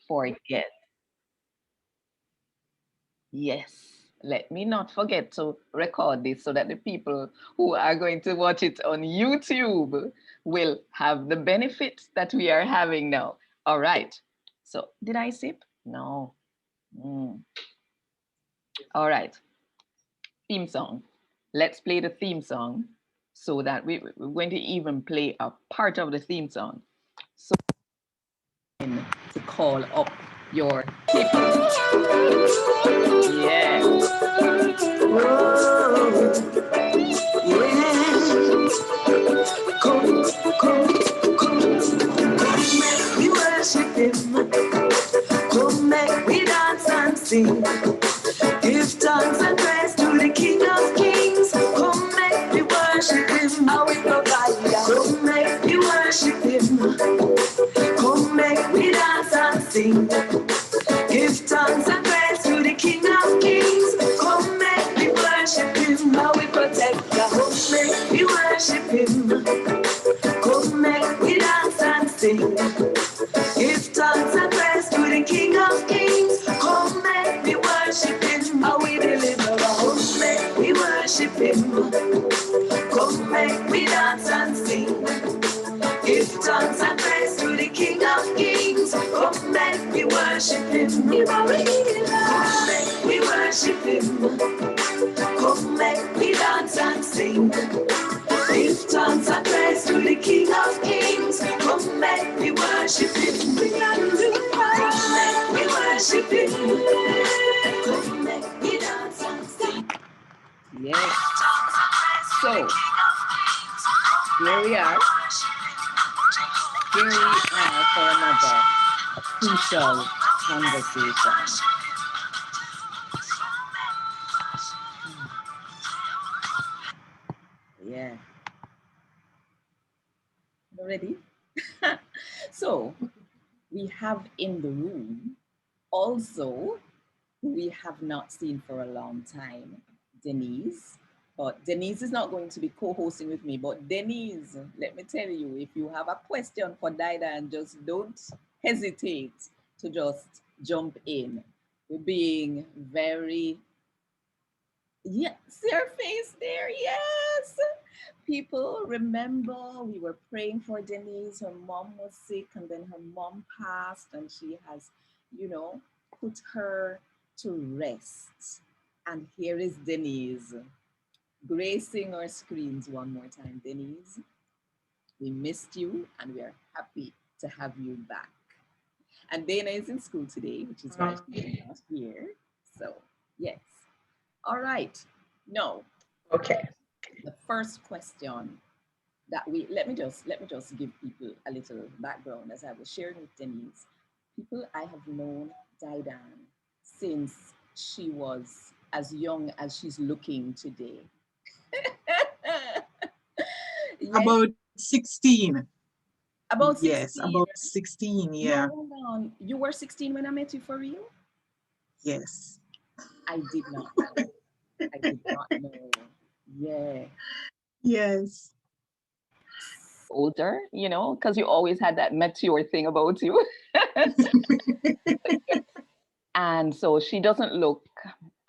forget. Yes, let me not forget to record this so that the people who are going to watch it on YouTube will have the benefits that we are having now. All right. So, did I sip? No. Mm. All right. Theme song. Let's play the theme song so that we're going to even play a part of the theme song. So, to call up your people. Yeah. We worship him. Come make we dance and sing. Give thanks and praise to the King of Kings. Come make we worship him. How we provide. Come make we worship him. Come make we dance and sing. Give thanks and praise to the King of Kings. Come make we worship him. How we protect. Come make we worship him. Come make we dance and sing. Give thanks and praise to the King of Kings. Come make we worship him. How we deliver. Come make we worship him. Come make we dance and sing. Give thanks and praise to the King of Kings. Come make we worship him. Come make we worship him. Come make we dance and sing. Give thanks and praise to the King of Kings. Come make we worship him. Come make we worship him. Come make we dance and sing. Yes. So, here we are. Here we are for another crucial conversation. Yeah. Ready? So, we have in the room also who we have not seen for a long time, Denise. But Denise is not going to be co-hosting with me. But Denise, let me tell you, if you have a question for Didan, just don't hesitate to just jump in. We're being very, yeah, see her face there, yes. People remember we were praying for Denise. Her mom was sick, and then her mom passed, and she has, put her to rest. And here is Denise gracing our screens one more time. Denise, we missed you, and we are happy to have you back. And Dana is in school today, which is why she's not here. So, yes. All right. No. Okay. The first question that let me just give people a little background. As I was sharing with Denise, people I have known Didan since she was as young as she's looking today. Yes. About 16. About 16. Yes, about 16, yeah. No, you were 16 when I met you, for real? Yes. I did not know. I did not know. Yeah. Yes. Older, because you always had that mature thing about you. And so she doesn't look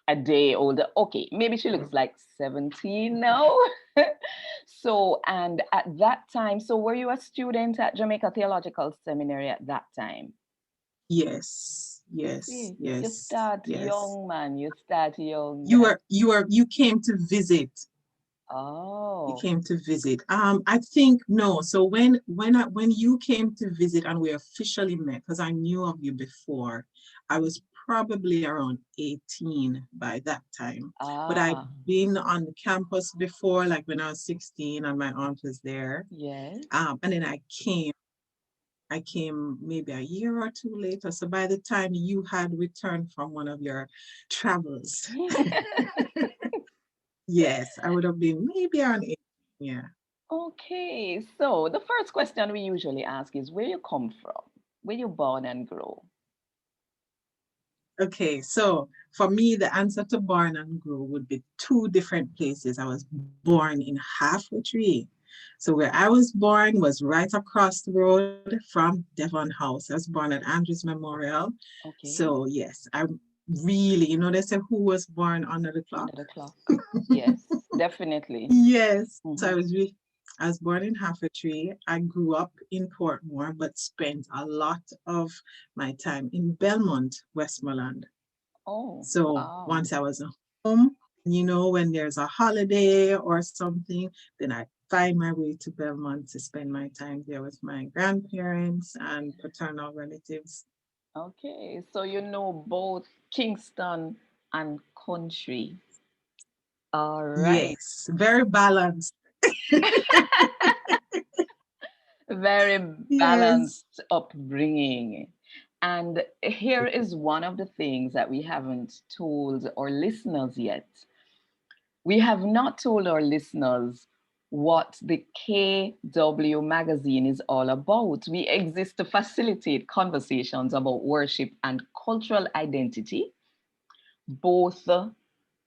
a day older. Okay, maybe she looks like 17 now. So, and at that time, so were you a student at Jamaica Theological Seminary at that time? Yes. Yes. Yes. You start young, man. You start young. You came to visit. Oh. You came to visit. I think no. So when you came to visit and we officially met, because I knew of you before, I was probably around 18 by that time. But I'd been on the campus before, like when I was 16 and my aunt was there. Yes. And then I came maybe a year or two later. So by the time you had returned from one of your travels. Yes, I would have been maybe around 18, yeah. Okay, so the first question we usually ask is where you come from, where you born and grow. Okay, so for me, the answer to born and grow would be two different places. I was born in Halfway Tree. So where I was born was right across the road from Devon House. I was born at Andrews Memorial. Okay. So yes, I really, they say who was born under the clock? Under the clock. Yes, definitely. Yes. So Mm-hmm. I was born in Tree. I grew up in Portmore, but spent a lot of my time in Belmont, Westmoreland. Oh, So wow. once I was home, when there's a holiday or something, then I find my way to Belmont to spend my time there with my grandparents and paternal relatives. Okay, so you know both Kingston and country. All right. Yes, very balanced. Very Yes. balanced upbringing. And here is one of the things that we haven't told our listeners yet. We have not told our listeners what the KW magazine is all about. We exist to facilitate conversations about worship and cultural identity, both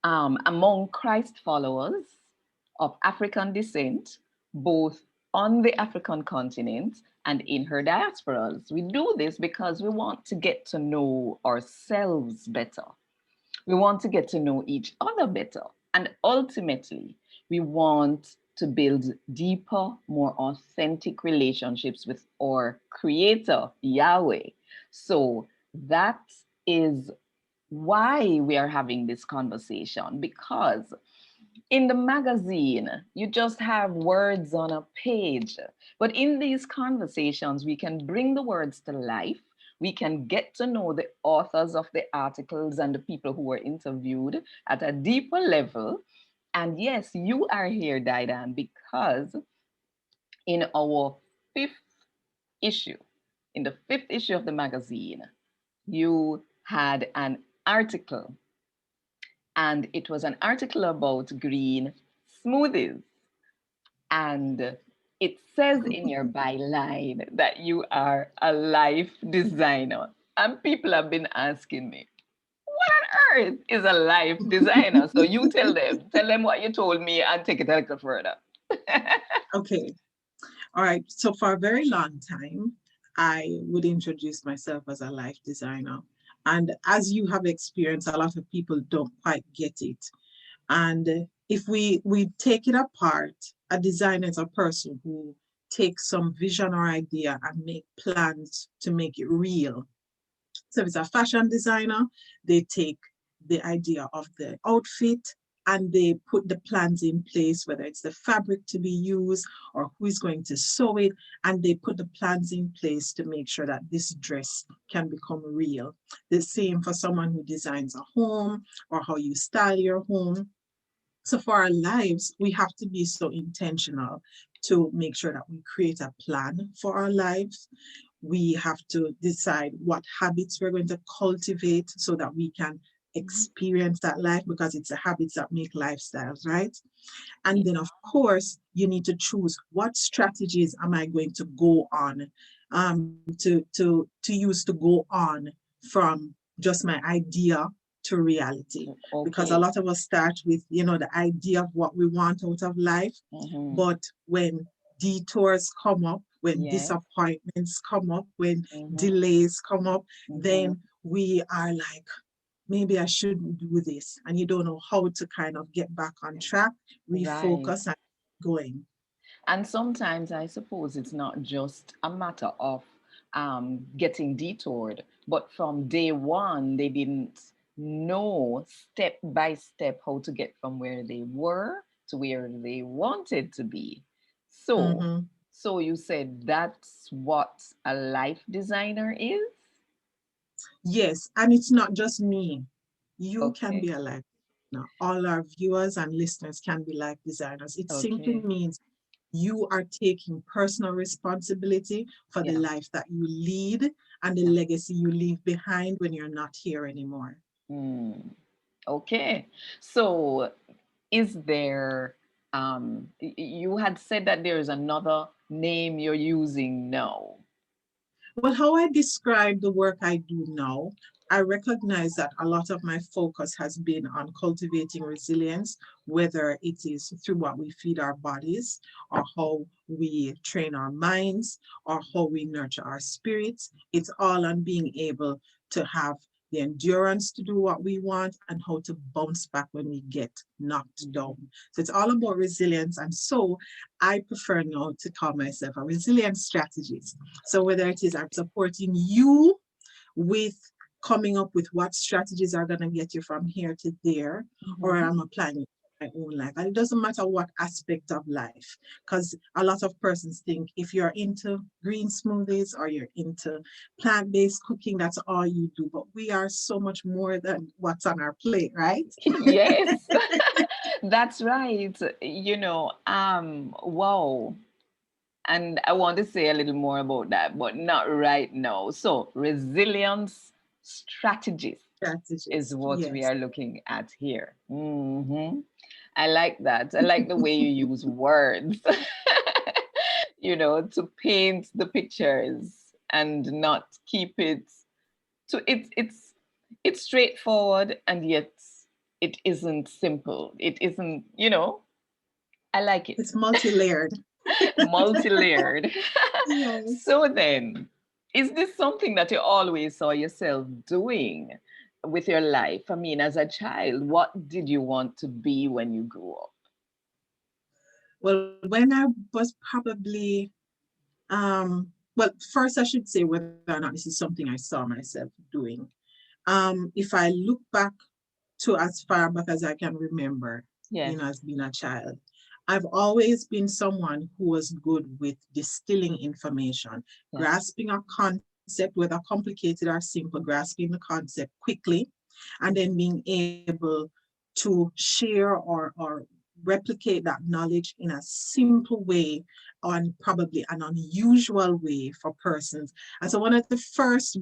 among Christ followers of African descent, both on the African continent and in her diasporas. We do this because we want to get to know ourselves better. We want to get to know each other better. And ultimately, we want to build deeper, more authentic relationships with our Creator, Yahweh. So that is why we are having this conversation, because in the magazine, you just have words on a page. But in these conversations, we can bring the words to life. We can get to know the authors of the articles and the people who were interviewed at a deeper level. And yes, you are here, Didan, because in our fifth issue, in the fifth issue of the magazine, you had an article, and it was an article about green smoothies. And it says in your byline that you are a life designer. And people have been asking me, what on earth is a life designer? So you tell them what you told me and take it a little further. Okay. All right. So for a very long time, I would introduce myself as a life designer. And as you have experienced, a lot of people don't quite get it. And if we take it apart, a designer is a person who takes some vision or idea and make plans to make it real. So if it's a fashion designer, they take the idea of the outfit and they put the plans in place, whether it's the fabric to be used or who is going to sew it, and they put the plans in place to make sure that this dress can become real. The same for someone who designs a home or how you style your home. So for our lives, we have to be so intentional to make sure that we create a plan for our lives. We have to decide what habits we're going to cultivate so that we can experience that life, because it's the habits that make lifestyles, right? And Yeah. then, of course, you need to choose what strategies am I going to go on, to use to go on from just my idea to reality. Because a Okay. lot of us start with, the idea of what we want out of life, Mm-hmm. but when detours come up, when Yes. disappointments come up, when Mm-hmm. delays come up, Mm-hmm. then we are like, maybe I shouldn't do this. And you don't know how to kind of get back on track, Right. refocus, and going. And sometimes I suppose it's not just a matter of getting detoured, but from day one, they didn't know step by step how to get from where they were to where they wanted to be. So, Mhm. so you said that's what a life designer is? Yes, and it's not just me. You can Okay. be a life designer. All our viewers and listeners can be life designers. It simply Okay. means you are taking personal responsibility for the Yeah. life that you lead and the Yeah. legacy you leave behind when you're not here anymore. Hmm. Okay. So is there you had said that there is another name you're using now. Well, how I describe the work I do now, I recognize that a lot of my focus has been on cultivating resilience, whether it is through what we feed our bodies, or how we train our minds, or how we nurture our spirits. It's all on being able to have the endurance to do what we want and how to bounce back when we get knocked down. So it's all about resilience. And so I prefer now to call myself a resilience strategist. So whether it is I'm supporting you with coming up with what strategies are going to get you from here to there, or I'm applying it to my own life. And it doesn't matter what aspect of life, because a lot of persons think if you're into green smoothies or you're into plant-based cooking, that's all you do. But we are so much more than what's on our plate, right? Yes, that's right. Wow. And I want to say a little more about that, but not right now. So, resilience strategies is Strategies, what we yes. are looking at here. I like that. I like the way you use words, to paint the pictures and not keep it. So it's straightforward, and yet it isn't simple. It isn't. I like it. It's multi-layered. Multi-layered. Yes. So then, is this something that you always saw yourself doing with your life? I mean, as a child, what did you want to be when you grew up? Well, when I was probably, well, first I should say whether or not this is something I saw myself doing. If I look back to as far back as I can remember, Yes. as being a child, I've always been someone who was good with distilling information, Yes. grasping a concept, whether complicated or simple, grasping the concept quickly, and then being able to share or replicate that knowledge in a simple way and probably an unusual way for persons. And so one of the first,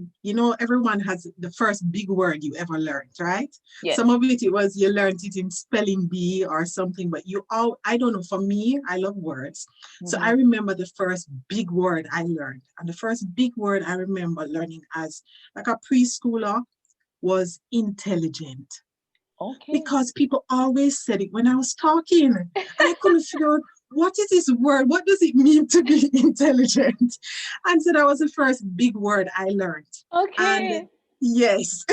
everyone has the first big word you ever learned, right? Yes. Some of it was you learned it in spelling bee or something, but I don't know, for me, I love words. So I remember the first big word I learned. And the first big word I remember learning as like a preschooler was intelligent. Okay. Because people always said it when I was talking. And I couldn't figure out what is this word? What does it mean to be intelligent? And so that was the first big word I learned. Okay. And yes.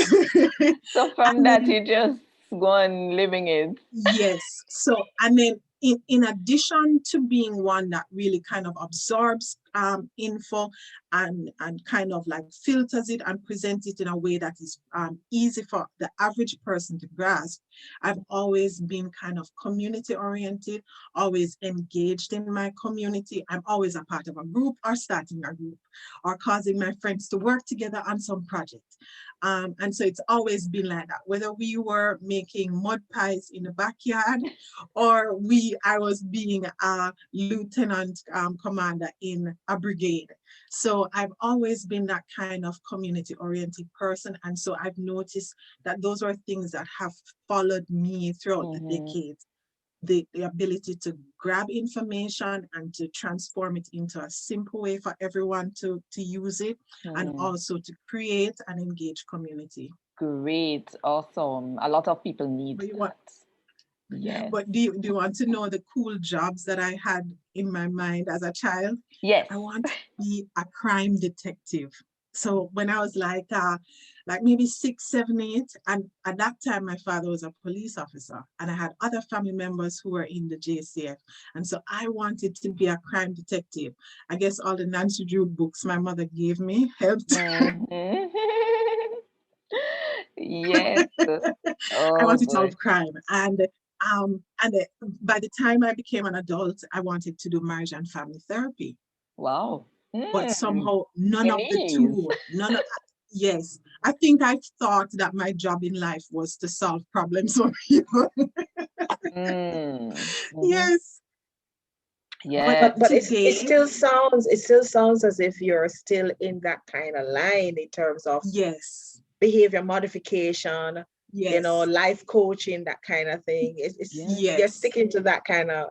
So from And that, then, you just go on living it. yes. So, and then in addition to being one that really kind of absorbs info and kind of like filters it and presents it in a way that is easy for the average person to grasp, I've always been kind of community oriented, always engaged in my community. I'm always a part of a group or starting a group or causing my friends to work together on some project. And so it's always been like that, whether we were making mud pies in the backyard or I was being a lieutenant commander in a brigade. So I've always been that kind of community-oriented person. And so I've noticed that those are things that have followed me throughout the decades. The ability to grab information and to transform it into a simple way for everyone to use it, and also to create and engage community. Great. Awesome. A lot of people need But that. Yes. But do you want to know the cool jobs that I had in my mind as a child? Yes. I wanted to be a crime detective. So when I was like maybe 6, 7, 8, and at that time my father was a police officer, and I had other family members who were in the JCF, and so I wanted to be a crime detective. I guess all the Nancy Drew books my mother gave me helped. Yes. I wanted to solve crime, and by the time I became an adult, I wanted to do marriage and family therapy. Wow. But somehow none of the two, yes. I think I thought that my job in life was to solve problems for people. Yes. Yeah. But it still sounds as if you're still in that kind of line in terms of yes, behavior modification, yes, life coaching, that kind of thing. You're sticking to that kind of,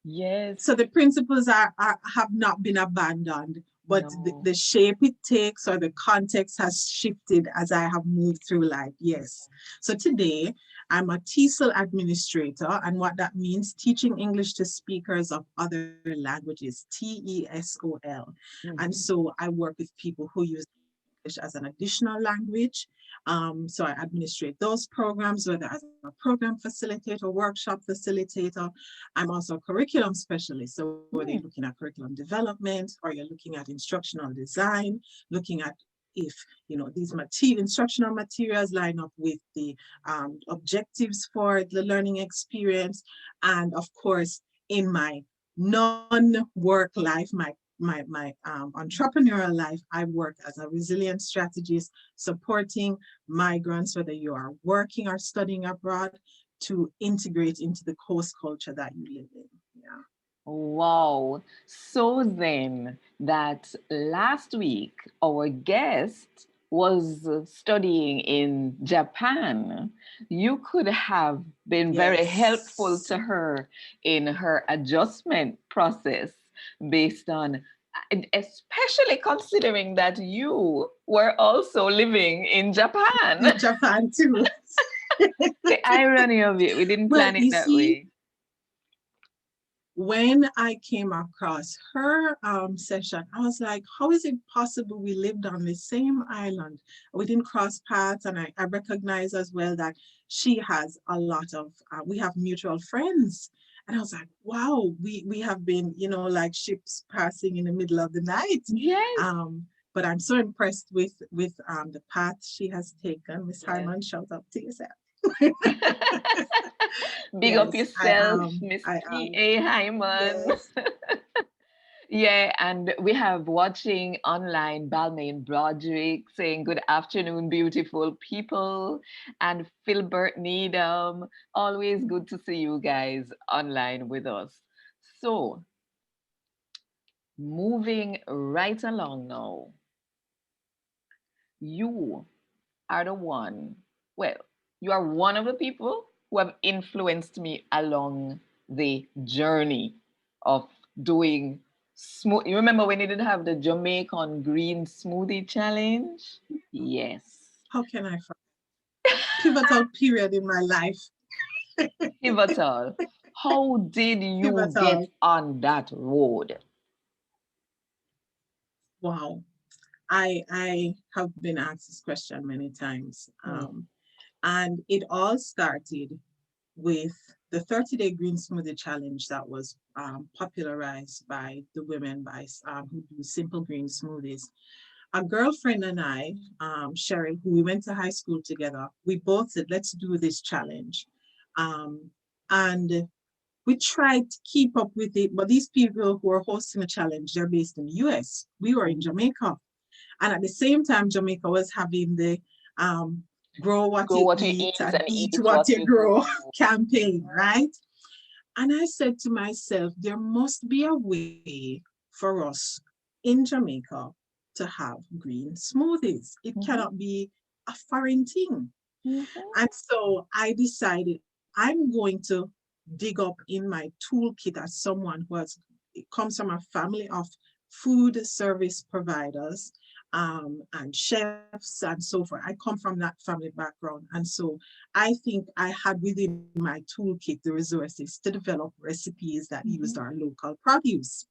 Yes. So the principles have not been abandoned, but No. the shape it takes or the context has shifted as I have moved through life. Yes. So today I'm a TESOL administrator, and what that means, teaching English to speakers of other languages, TESOL. And Mhm. so I work with people who use English as an additional language. So I administrate those programs, whether as a program facilitator, workshop facilitator. I'm also a curriculum specialist. So whether you're Mm. looking at curriculum development or you're looking at instructional design, looking at if these instructional materials line up with the objectives for the learning experience. And of course, in my non-work life, my entrepreneurial life, I work as a resilience strategist, supporting migrants, whether you are working or studying abroad, to integrate into the host culture that you live in. Yeah. Wow. So then, that last week, our guest was studying in Japan. You could have been very helpful Yes. to her in her adjustment process based on, and especially considering that you were also living in Japan. In Japan too. The irony of it, we didn't Well, plan it you that see, way. when I came across her session, I was like, how is it possible we lived on the same island? We didn't cross paths, and I recognize as well that she has a lot of, we have mutual friends. And I was like, wow, we have been, like ships passing in the middle of the night. Yes. But I'm so impressed with the path she has taken. Miss Yes. Harman, shout out to yourself. Big up Yes, yourself, Miss I am. P.A. Hyman. Yes. Yeah, and we have watching online Balmain Broderick saying good afternoon, beautiful people, and Philbert Needham. Always good to see you guys online with us. So, moving right along now, you are the one, well, you are one of the people who have influenced me along the journey of doing smooth. You remember when you did have the Jamaican green smoothie challenge? Yes. How can I find pivotal period in my life? Pivotal. How did you get Pivotal. on that road? Wow. I have been asked this question many times. Mm. And it all started with the 30-day green smoothie challenge that was popularized by the women who do simple green smoothies. A girlfriend and I, Cheryl, who we went to high school together, we both said, let's do this challenge. And we tried to keep up with it, but these people who are hosting the challenge, they're based in the US. We were in Jamaica. And at the same time, Jamaica was having the grow what Grow you what you eat eat and and eat eat what what you you grow grow. campaign, right? And I said to myself, there must be a way for us in Jamaica to have green smoothies. It Mhm, cannot be a foreign thing. mhm, And so I decided I'm going to dig up in my toolkit as someone who comes from a family of food service providers and chefs and so forth. I come from that family background. And so I think I had within my toolkit the resources to develop recipes that used mhm, our local produce.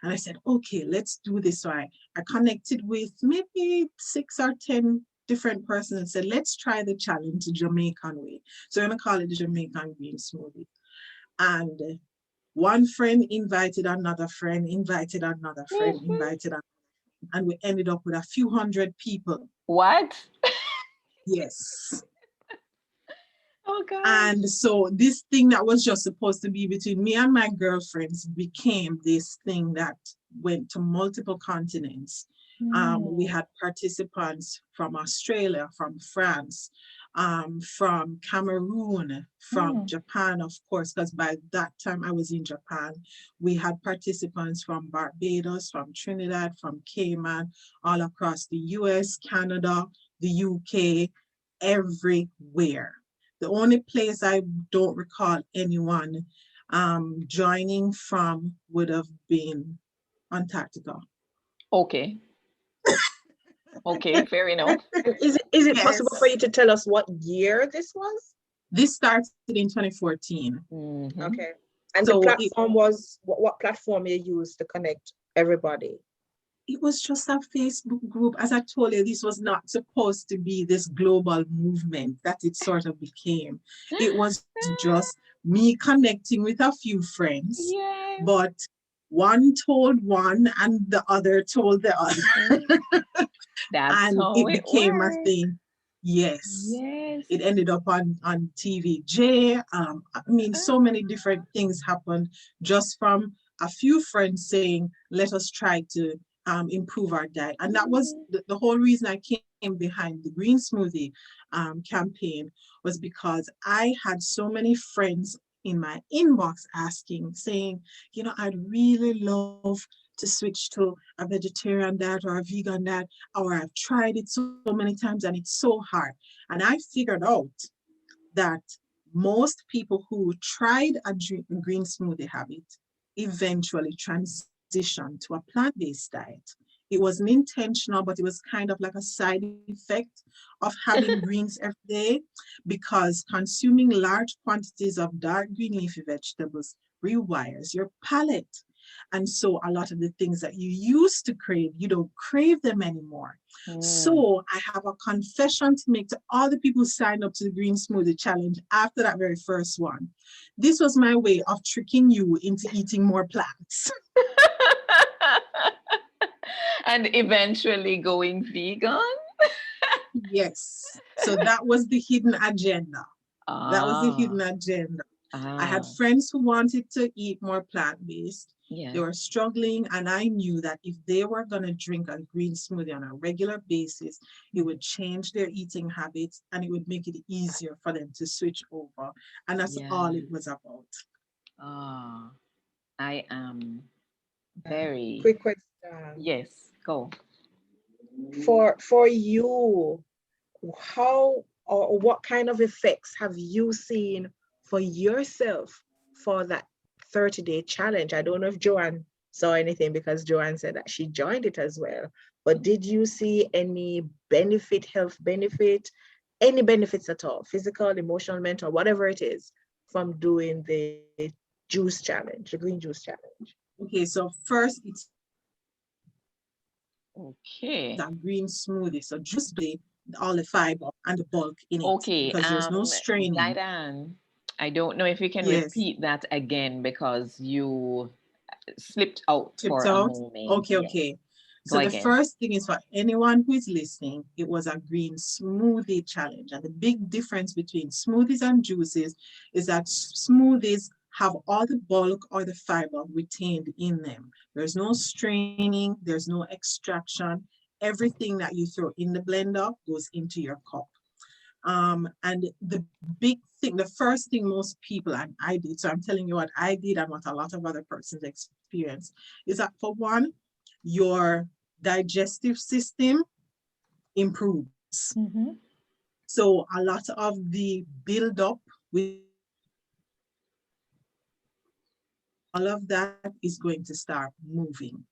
And I said, okay, let's do this. So I connected with maybe 6 or 10 different persons and said, let's try the challenge the Jamaican way. So I'm going to call it the Jamaican green smoothie. And one friend invited another friend, invited another friend, mhm. invited another, and we ended up with a few hundred people. What? Yes. Oh And gosh. so this thing that was just supposed to be between me and my girlfriends became this thing that went to multiple continents. We Mm, had participants from Australia, from France, from Cameroon, from mm, Japan, of course, because by that time I was in Japan. We had participants from Barbados, from Trinidad, from Cayman, all across the US, Canada, the UK, everywhere. The only place I don't recall anyone joining from would have been Antarctica. Okay. Okay, fair enough. And is it possible for Yes. you to tell us what year this was? This started in 2014. Mm-hmm. Okay. And the So platform was what platform you used to connect everybody? it was just a Facebook group. As I told you, this was not supposed to be this global movement that it sort of became. It was just me connecting with a few friends, Yes. but one told one and the other told the other. That's And how it it became a works. thing. Yes. Yes. It ended up on TVJ. I mean, so many different things happened just from a few friends saying, let us try to improve our diet. And that was the whole reason I came behind the Green Smoothie campaign, was because I had so many friends in my inbox asking, saying, I'd really love to switch to a vegetarian diet or a vegan diet, or I've tried it so many times and it's so hard. And I figured out that most people who tried a green smoothie habit eventually transitioned to a plant-based diet. It wasn't intentional, but it was kind of like a side effect of having greens every day, because consuming large quantities of dark green leafy vegetables rewires your palate. And so a lot of the things that you used to crave, you don't crave them anymore. Mm. So I have a confession to make to all the people who signed up to the Green Smoothie Challenge after that very first one. This was my way of tricking you into eating more plants. And eventually going vegan. Yes. So that was the hidden agenda. That was the Ah, hidden agenda. I had ah, friends who wanted to eat more plant-based. They yeah, were struggling, and I knew that if they were going to drink a green smoothie on a regular basis, it would change their eating habits and it would make it easier for them to switch over. And that's yeah. all it was about. Ah, I am Uh, very, Quick question. yes, go. For you, how or what kind of effects have you seen for yourself for that 30-day challenge? I don't know if Joanne saw anything, because Joanne said that she joined it as well. But did you see any benefit, health benefit, any benefits at all, physical, emotional, mental, whatever it is, from doing the juice challenge, the green juice challenge? Okay, so first it's a green smoothie. So juice basically Okay. all the fiber and the bulk in it because there's no straining. Okay, Didan, I don't know if you can Yes. repeat that again because you slipped out Chipped for a out. moment. Okay, Yes, okay. go So the again. first thing is, for anyone who is listening, it was a green smoothie challenge. And the big difference between smoothies and juices is that smoothies have all the bulk or the fiber retained in them. There's no straining, there's no extraction. Everything that you throw in the blender goes into your cup. And the big thing, the first thing most people, and I did, so I'm telling you what I did and what a lot of other persons experience, is that for one, your digestive system improves. Mm-hmm. So a lot of the buildup within your stomach, all of that is going to start moving.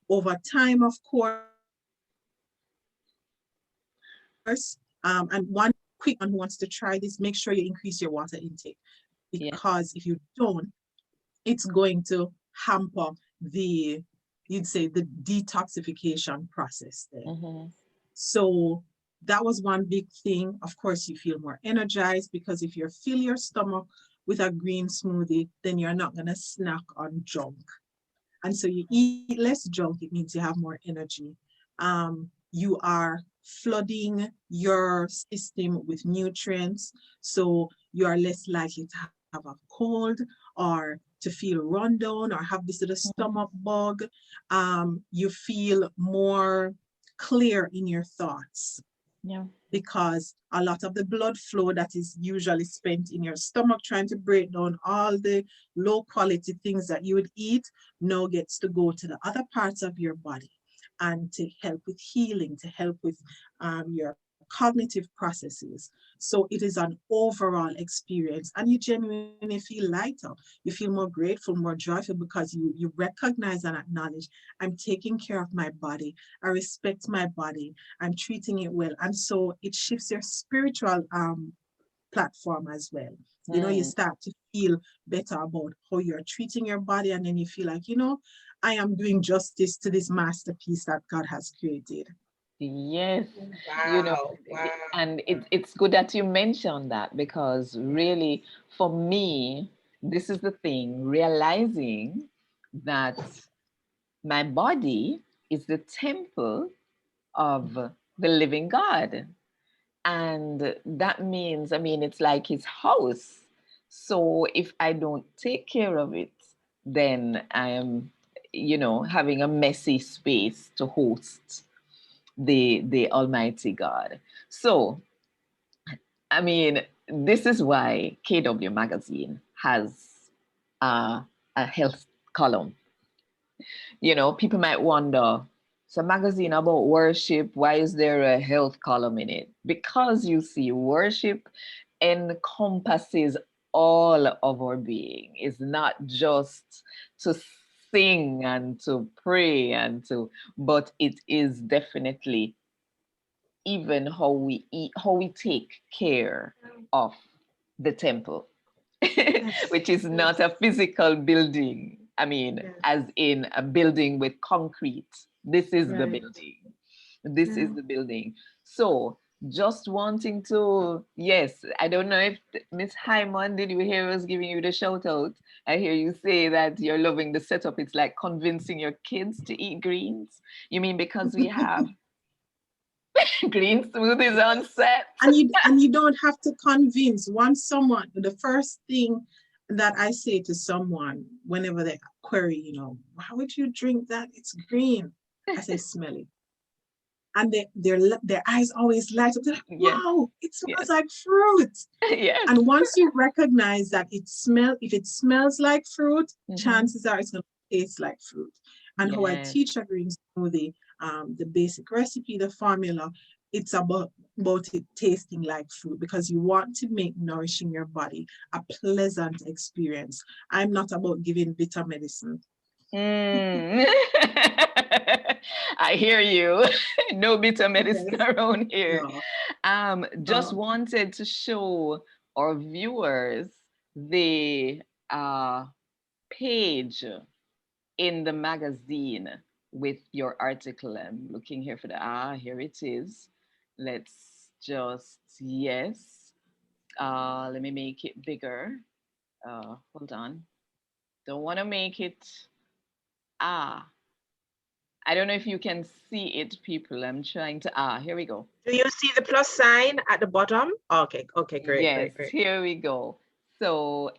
Over time, of course, and one quick one who wants to try this, make sure you increase your water intake, because if Yeah. you don't, it's going to hamper the, you'd say, the detoxification process there. Mm-hmm. So that was one big thing. Of course, you feel more energized, because if you fill your stomach with a green smoothie, then you're not going to snack on junk. And so you eat less junk, it means you have more energy. You are flooding your system with nutrients, so you are less likely to have a cold or to feel run down or have this little stomach bug. You feel more clear in your thoughts, Yeah. because a lot of the blood flow that is usually spent in your stomach trying to break down all the low quality things that you would eat now gets to go to the other parts of your body and to help with healing, to help with your cognitive processes. So it is an overall experience, and you genuinely feel lighter. You feel more grateful, more joyful, because you recognize and acknowledge, I'm taking care of my body. I respect my body. I'm treating it well. And so it shifts your spiritual platform as well. You know, you start to feel better about how you're treating your body, and then you feel like, you know, I am doing justice to this masterpiece that God has created. Yes, Wow. Wow. and it's good that you mentioned that, because really, for me, this is the thing, realizing that my body is the temple of the living God. And that means, I mean, it's like his house. So if I don't take care of it, then I am, having a messy space to host the Almighty God. So, I mean, this is why KW Magazine has a health column. People might wonder, it's a magazine about worship. Why is there a health column in it? Because you see, worship encompasses all of our being. It's not just to sing and to pray but it is definitely even how we eat, how we take care of the temple, Yes. which is Yes. not a physical building. I mean, Yes. as in a building with concrete. This is the Right. building. This is the building. So, just wanting to, yes, I don't know if Miss Hyman, did you hear us giving you the shout out? I hear you say that you're loving the setup. It's like convincing your kids to eat greens. You mean because we have green smoothies on set? And you don't have to convince. Once someone, the first thing that I say to someone whenever they query, you know, why would you drink that? It's green. I say, smell it. And their eyes always light up. They're like, Yes, wow, it yes, smells like fruit. yes. And once you recognize that if it smells like fruit, Mhm. chances are it's going to taste like fruit. And how I Yes. teach a green smoothie, the basic recipe, the formula, it's about it tasting like fruit, because you want to make nourishing your body a pleasant experience. I'm not about giving bitter medicine. Mm. I hear you. No bitter medicine Yes. around here. No. Just wanted to show our viewers the page in the magazine with your article. I'm looking here for here it is. Let's just, yes. Let me make it bigger. Hold on. Don't want to make it, ah, I don't know if you can see it, people. I'm trying to, here we go. Do you see the plus sign at the bottom? Okay, great, Yes, great, great. here we go. So,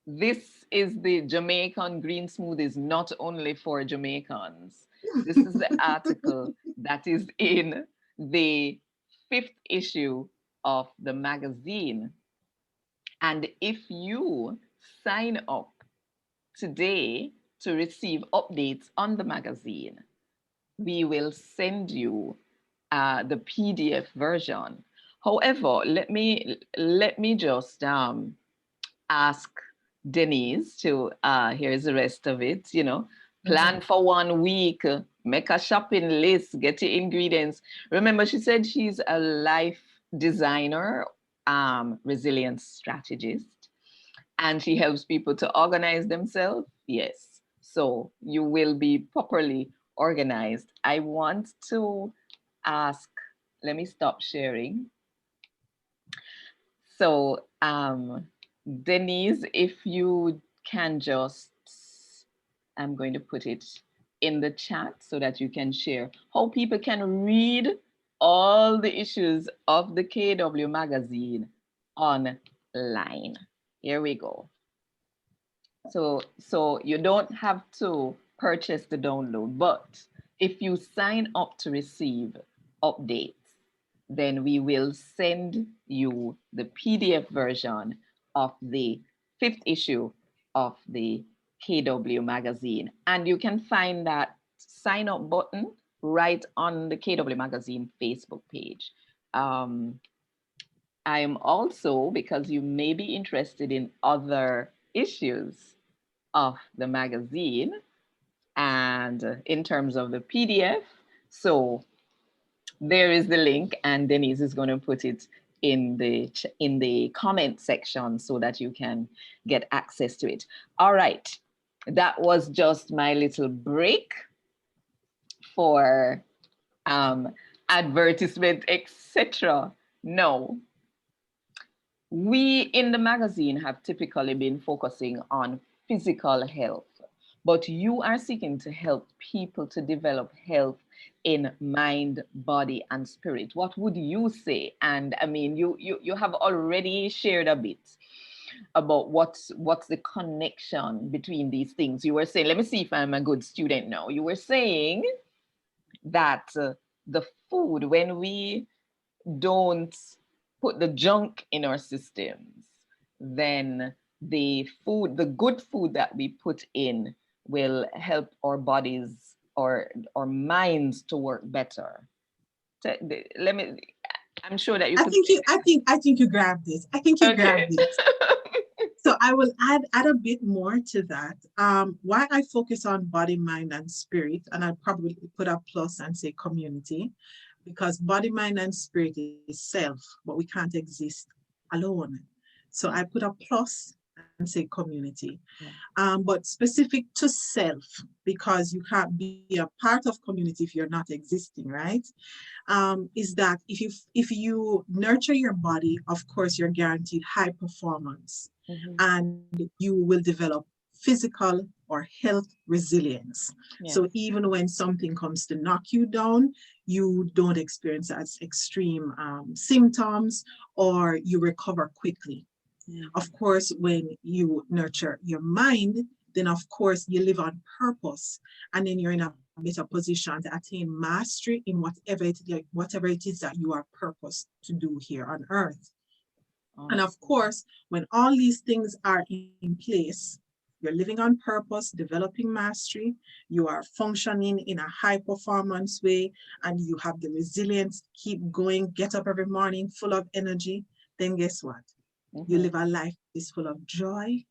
this is the Jamaican green smoothies, not only for Jamaicans. This is the article that is in the 5th issue of the magazine. And if you sign up today to receive updates on the magazine, we will send you the PDF version. However, let me just ask Denise to, here's the rest of it, plan for 1 week, make a shopping list, get your ingredients. Remember, she said she's a life designer, resilience strategist, and she helps people to organize themselves. Yes. So you will be properly organized. I want to ask, let me stop sharing. So, Denise, if you can just, I'm going to put it in the chat so that you can share how people can read all the issues of the KW magazine online. Here we go. So you don't have to purchase the download, but if you sign up to receive updates, then we will send you the PDF version of the 5th issue of the KW magazine. And you can find that sign up button right on the KW Magazine Facebook page. I am also, because you may be interested in other issues of the magazine and in terms of the PDF. So there is the link, and Denise is going to put it in the comment section so that you can get access to it. All right, that was just my little break for advertisement, etc. No, we in the magazine have typically been focusing on physical health, but you are seeking to help people to develop health in mind, body, and spirit. What would you say? And I mean, you have already shared a bit about what's the connection between these things. You were saying, let me see if I'm a good student now. You were saying that the food, when we don't put the junk in our systems, then the good food that we put in will help our bodies or our minds to work better. So, let me, I'm sure that you I could think say you I think you grabbed it. I think you that. Okay. grabbed it. So I will add a bit more to that. Why I focus on body, mind, and spirit, and I'd probably put a plus and say community, because body, mind, and spirit is self, but we can't exist alone. So I put a plus and say community. Yeah. But specific to self, because you can't be a part of community if you're not existing, right? Is that if you nurture your body, of course, you're guaranteed high performance, and you will develop physical or health resilience. Yeah. So even when something comes to knock you down, you don't experience as extreme symptoms, or you recover quickly. Of course, when you nurture your mind, then of course you live on purpose, and then you're in a better position to attain mastery in whatever it is that you are purposed to do here on earth. And of course, when all these things are in place, you're living on purpose, developing mastery, you are functioning in a high performance way, and you have the resilience, keep going, get up every morning full of energy, then guess what? You live a life that is full of joy,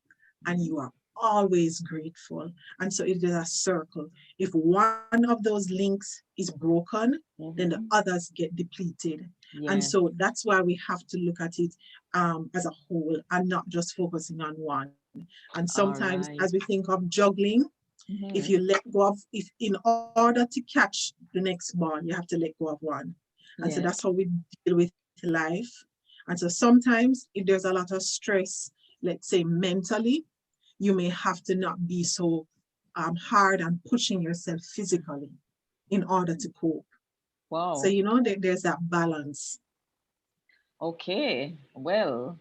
and you are always grateful. And so it is a circle. If one of those links is broken, then the others get depleted. Yeah. And so that's why we have to look at it as a whole and not just focusing on one. And sometimes as we think of juggling, if you let go of, if in order to catch the next ball, you have to let go of one. And so that's how we deal with life. And so sometimes if there's a lot of stress, let's say mentally, you may have to not be so hard and pushing yourself physically in order to cope. Wow. So, there's that balance. Okay, well,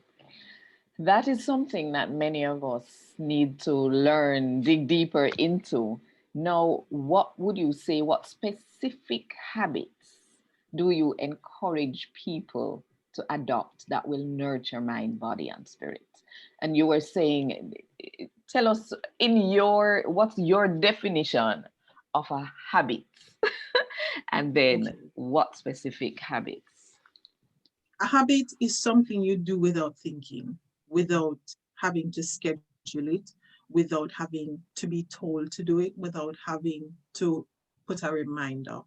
that is something that many of us need to learn, dig deeper into. Now, what would you say, what specific habits do you encourage people to adopt that will nurture mind, body, and spirit? And you were saying, tell us what's your definition of a habit? And then what specific habits? A habit is something you do without thinking, without having to schedule it, without having to be told to do it, without having to put a reminder.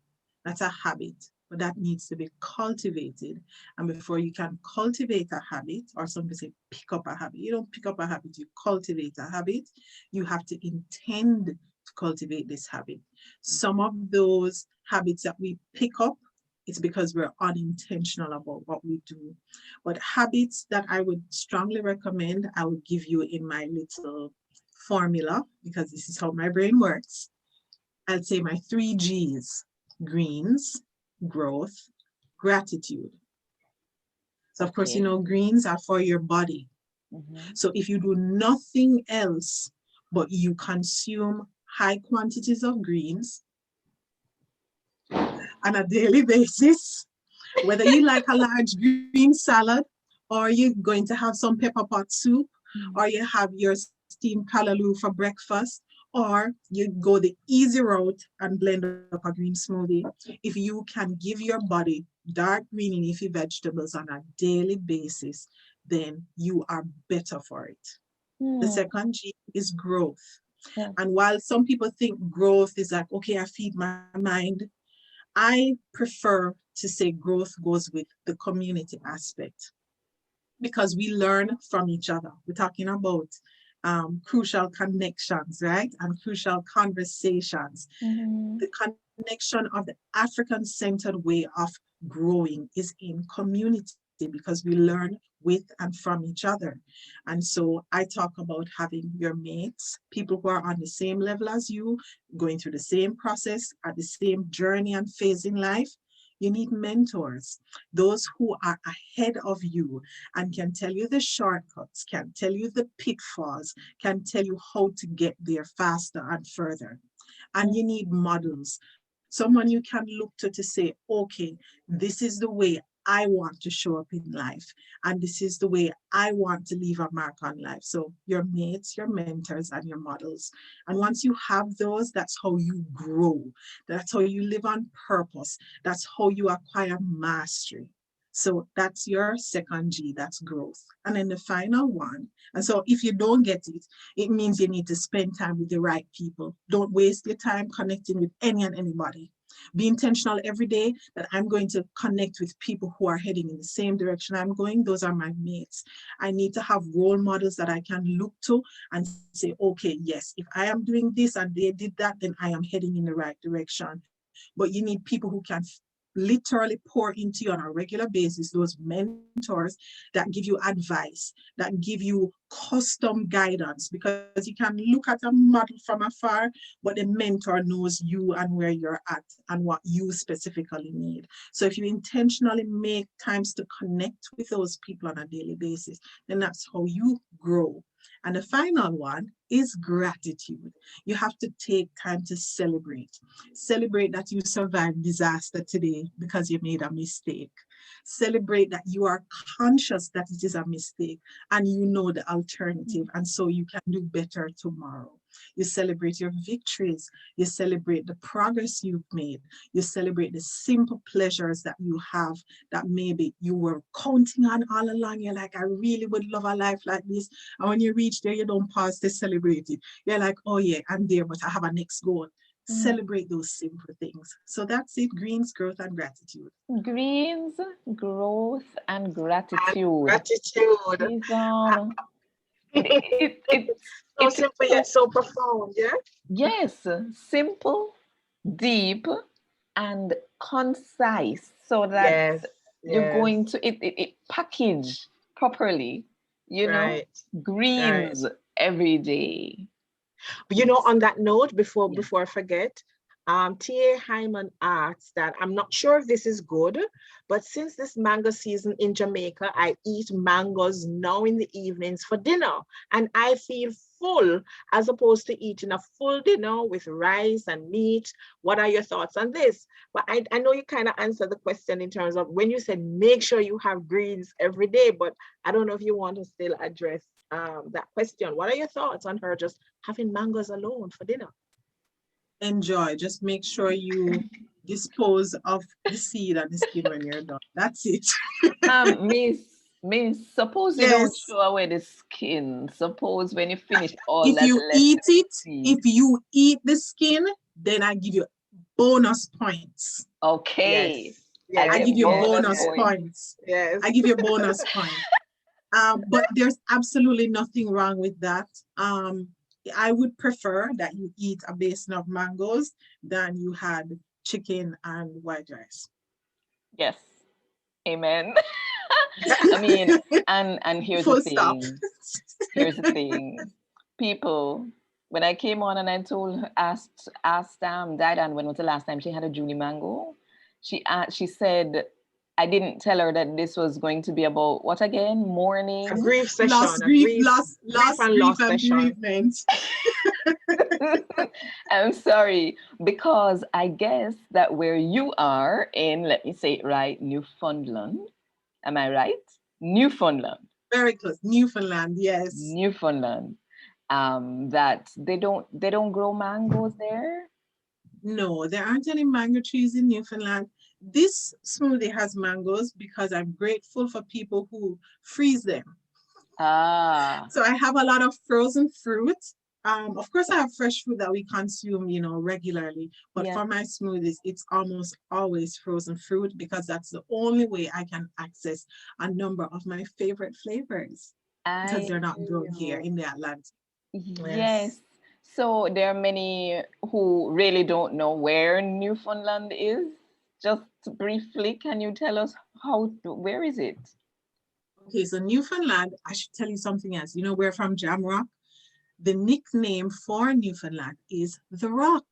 That's a habit, but that needs to be cultivated. And before you can cultivate a habit, or some people say pick up a habit, you don't pick up a habit, you cultivate a habit. You have to intend to cultivate this habit. Some of those habits that we pick up, it's because we're unintentional about what we do. But habits that I would strongly recommend, I would give you in my little formula, because this is how my brain works. I'd say my 3 G's: greens, growth, gratitude. So of course, greens are for your body. So if you do nothing else, but you consume high quantities of greens on a daily basis, whether you like a large green salad, or you're going to have some pepper pot soup, or you have your steamed callaloo for breakfast, Or you go the easy route and blend up a green smoothie. If you can give your body dark green leafy vegetables on a daily basis, then you are better for it. The second G is growth. Yeah. And while some people think growth is like, okay, I feed my mind, I prefer to say growth goes with the community aspect, because we learn from each other. We're talking about crucial connections, right? And crucial conversations. The connection of the African-centered way of growing is in community, because we learn with and from each other. And so I talk about having your mates, people who are on the same level as you, going through the same process, at the same journey and phase in life. You need mentors, those who are ahead of you and can tell you the shortcuts, can tell you the pitfalls, can tell you how to get there faster and further. And you need models, someone you can look to say, okay, this is the way I want to show up in life, and this is the way I want to leave a mark on life. So your mates, your mentors, and your models. And once you have those, that's how you grow. That's how you live on purpose. That's how you acquire mastery. So that's your second G, that's growth. And then the final one, and so if you don't get it, it means you need to spend time with the right people. Don't waste your time connecting with any and anybody. Be intentional every day that I'm going to connect with people who are heading in the same direction I'm going. Those are my mates. I need to have role models that I can look to and say, okay, yes, if I am doing this and they did that, then I am heading in the right direction. But you need people who can literally pour into you on a regular basis, those mentors that give you advice, that give you custom guidance, because you can look at a model from afar, but the mentor knows you and where you're at and what you specifically need. So if you intentionally make times to connect with those people on a daily basis, then that's how you grow. And the final one is gratitude. You have to take time to celebrate. Celebrate that you survived disaster today because you made a mistake. Celebrate that you are conscious that it is a mistake and you know the alternative, and so you can do better tomorrow. You celebrate your victories. You celebrate the progress you've made. You celebrate the simple pleasures that you have that maybe you were counting on all along. You're like, I really would love a life like this. And when you reach there, you don't pause to celebrate it. You're like, oh yeah, I'm there, but I have a next goal. Celebrate those simple things. So that's it. Greens, growth, and gratitude. Greens, growth, and gratitude. Gratitude. Didan, it's So simple yet so profound, yeah? yes, simple, deep, and concise, so that Yes. you're Yes. going to it package properly, Right. greens every day. You know, on that note, before Yeah. I forget, T.A. Hyman asks that I'm not sure if this is good, but since this mango season in Jamaica, I eat mangoes now in the evenings for dinner, and I feel full as opposed to eating a full dinner with rice and meat. What are your thoughts on this? But I know you kind of answered the question in terms of when you said make sure you have greens every day, but I don't know if you want to still address that question. What are your thoughts on her just having mangoes alone for dinner? Enjoy. Just make sure you dispose of the seed and the skin when you're done. That's it. Miss, suppose you don't Yes. throw away the skin. Suppose when you finish all If that's you left eat is it, seed. if you eat the skin, then I give you bonus points. Okay, Yes. I I Yes. get give you Yes. bonus bonus Yes. point. points. Yes. I give you bonus points. But there's absolutely nothing wrong with that. I would prefer that you eat a basin of mangoes than you had chicken and white rice. Yes, amen. I mean, and here's the Full stop. thing. Here's the thing. People, when I came on and I asked Didan when was the last time she had a Junie mango, she said I didn't tell her that this was going to be about what again? A Mourning. grief session, Lost a grief, grief, lost, grief lost and grief loss and session. bereavement. I'm sorry, because I guess that where you are in, let me say it right, Newfoundland. Am I right? Newfoundland. Very close. Newfoundland, yes. Newfoundland. that they don't grow mangoes there? No, there aren't any mango trees in Newfoundland. This smoothie has mangoes because I'm grateful for people who freeze them. Ah, So I have a lot of frozen fruit. Of course, I have fresh food that we consume, regularly. But yeah. for my smoothies, it's almost always frozen fruit because that's the only way I can access a number of my favorite flavors because I they're not hear grown here you. in the Atlantic. Yes. Yes. So there are many who really don't know where Newfoundland is. Just briefly, can you tell us where is it? Okay, so Newfoundland, I should tell you something else. We're from Jamrock. The nickname for Newfoundland is the Rock.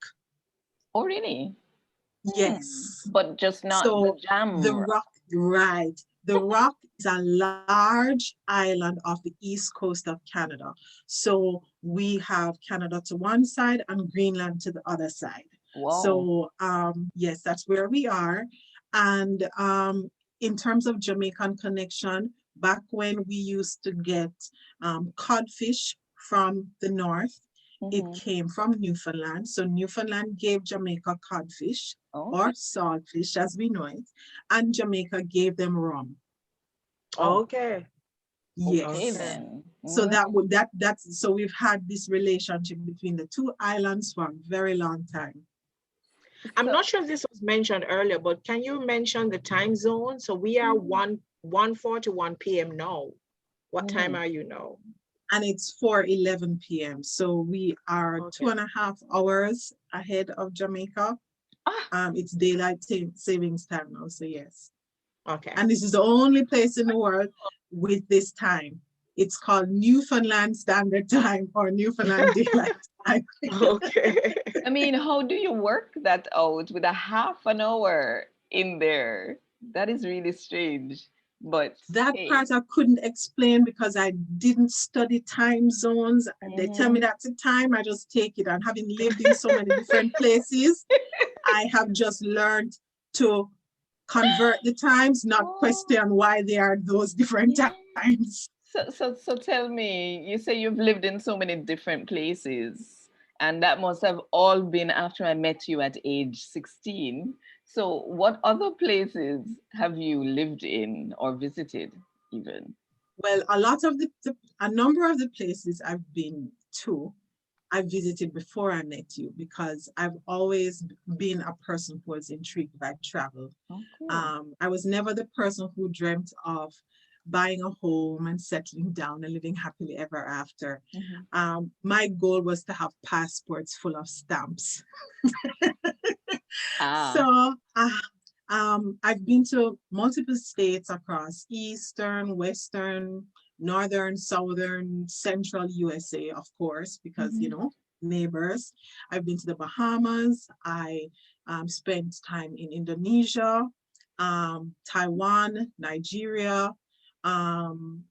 Oh, really? Yes. But just not the So the jam. Rock, right. The Rock is a large island off the east coast of Canada. So we have Canada to one side and Greenland to the other side. Wow. So yes, that's where we are. And in terms of Jamaican connection, back when we used to get codfish from the north, it Mm-hmm. came from Newfoundland. So Newfoundland gave Jamaica codfish or Okay. saltfish as we know it, and Jamaica gave them rum. Oh, Okay. okay Yes. Okay. then. So that's so we've had this relationship between the two islands for a very long time. I'm So, not sure if this was mentioned earlier, but can you mention the time zone? So we are 1:41 p.m. now. What time mhm. are you now? And it's 4:11 p.m. So we are Okay. 2.5 hours ahead of Jamaica. Ah, It's daylight savings time now. So yes. Okay. And this is the only place in the world with this time. It's called Newfoundland Standard Time or Newfoundland Daylight Time. Okay. I mean, how do you work that out with a half an hour in there? That is really strange. But That hey, part I couldn't explain because I didn't study time zones. They tell me mhm. that's a time, I just take it. And having lived in so many different places, I have just learned to convert the times, not Oh, question why they are those different yeah. times. So tell me, you say you've lived in so many different places, and that must have all been after I met you at age 16. So what other places have you lived in or visited even? Well, a number of the places I've been to, I visited before I met you because I've always been a person who was intrigued by travel. Oh, cool. I was never the person who dreamt of buying a home and settling down and living happily ever after. Mhm. My goal was to have passports full of stamps. Ah, So I've been to multiple states across Eastern, Western, Northern, Southern, Central USA, of course, because, mhm. neighbors. I've been to the Bahamas. I spent time in Indonesia, Taiwan, Nigeria,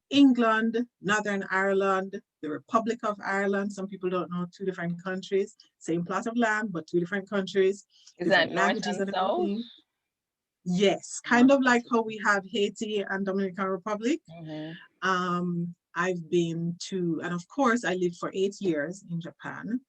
England, Northern Ireland, the Republic of Ireland. Some people don't know, two different countries, same plot of land, but two different countries, Is that different North languages and and South? everything. Yes, kind North of and like South. how we have Haiti and Dominican Republic. Mhm. I've been to, and of course, I lived for 8 years in Japan,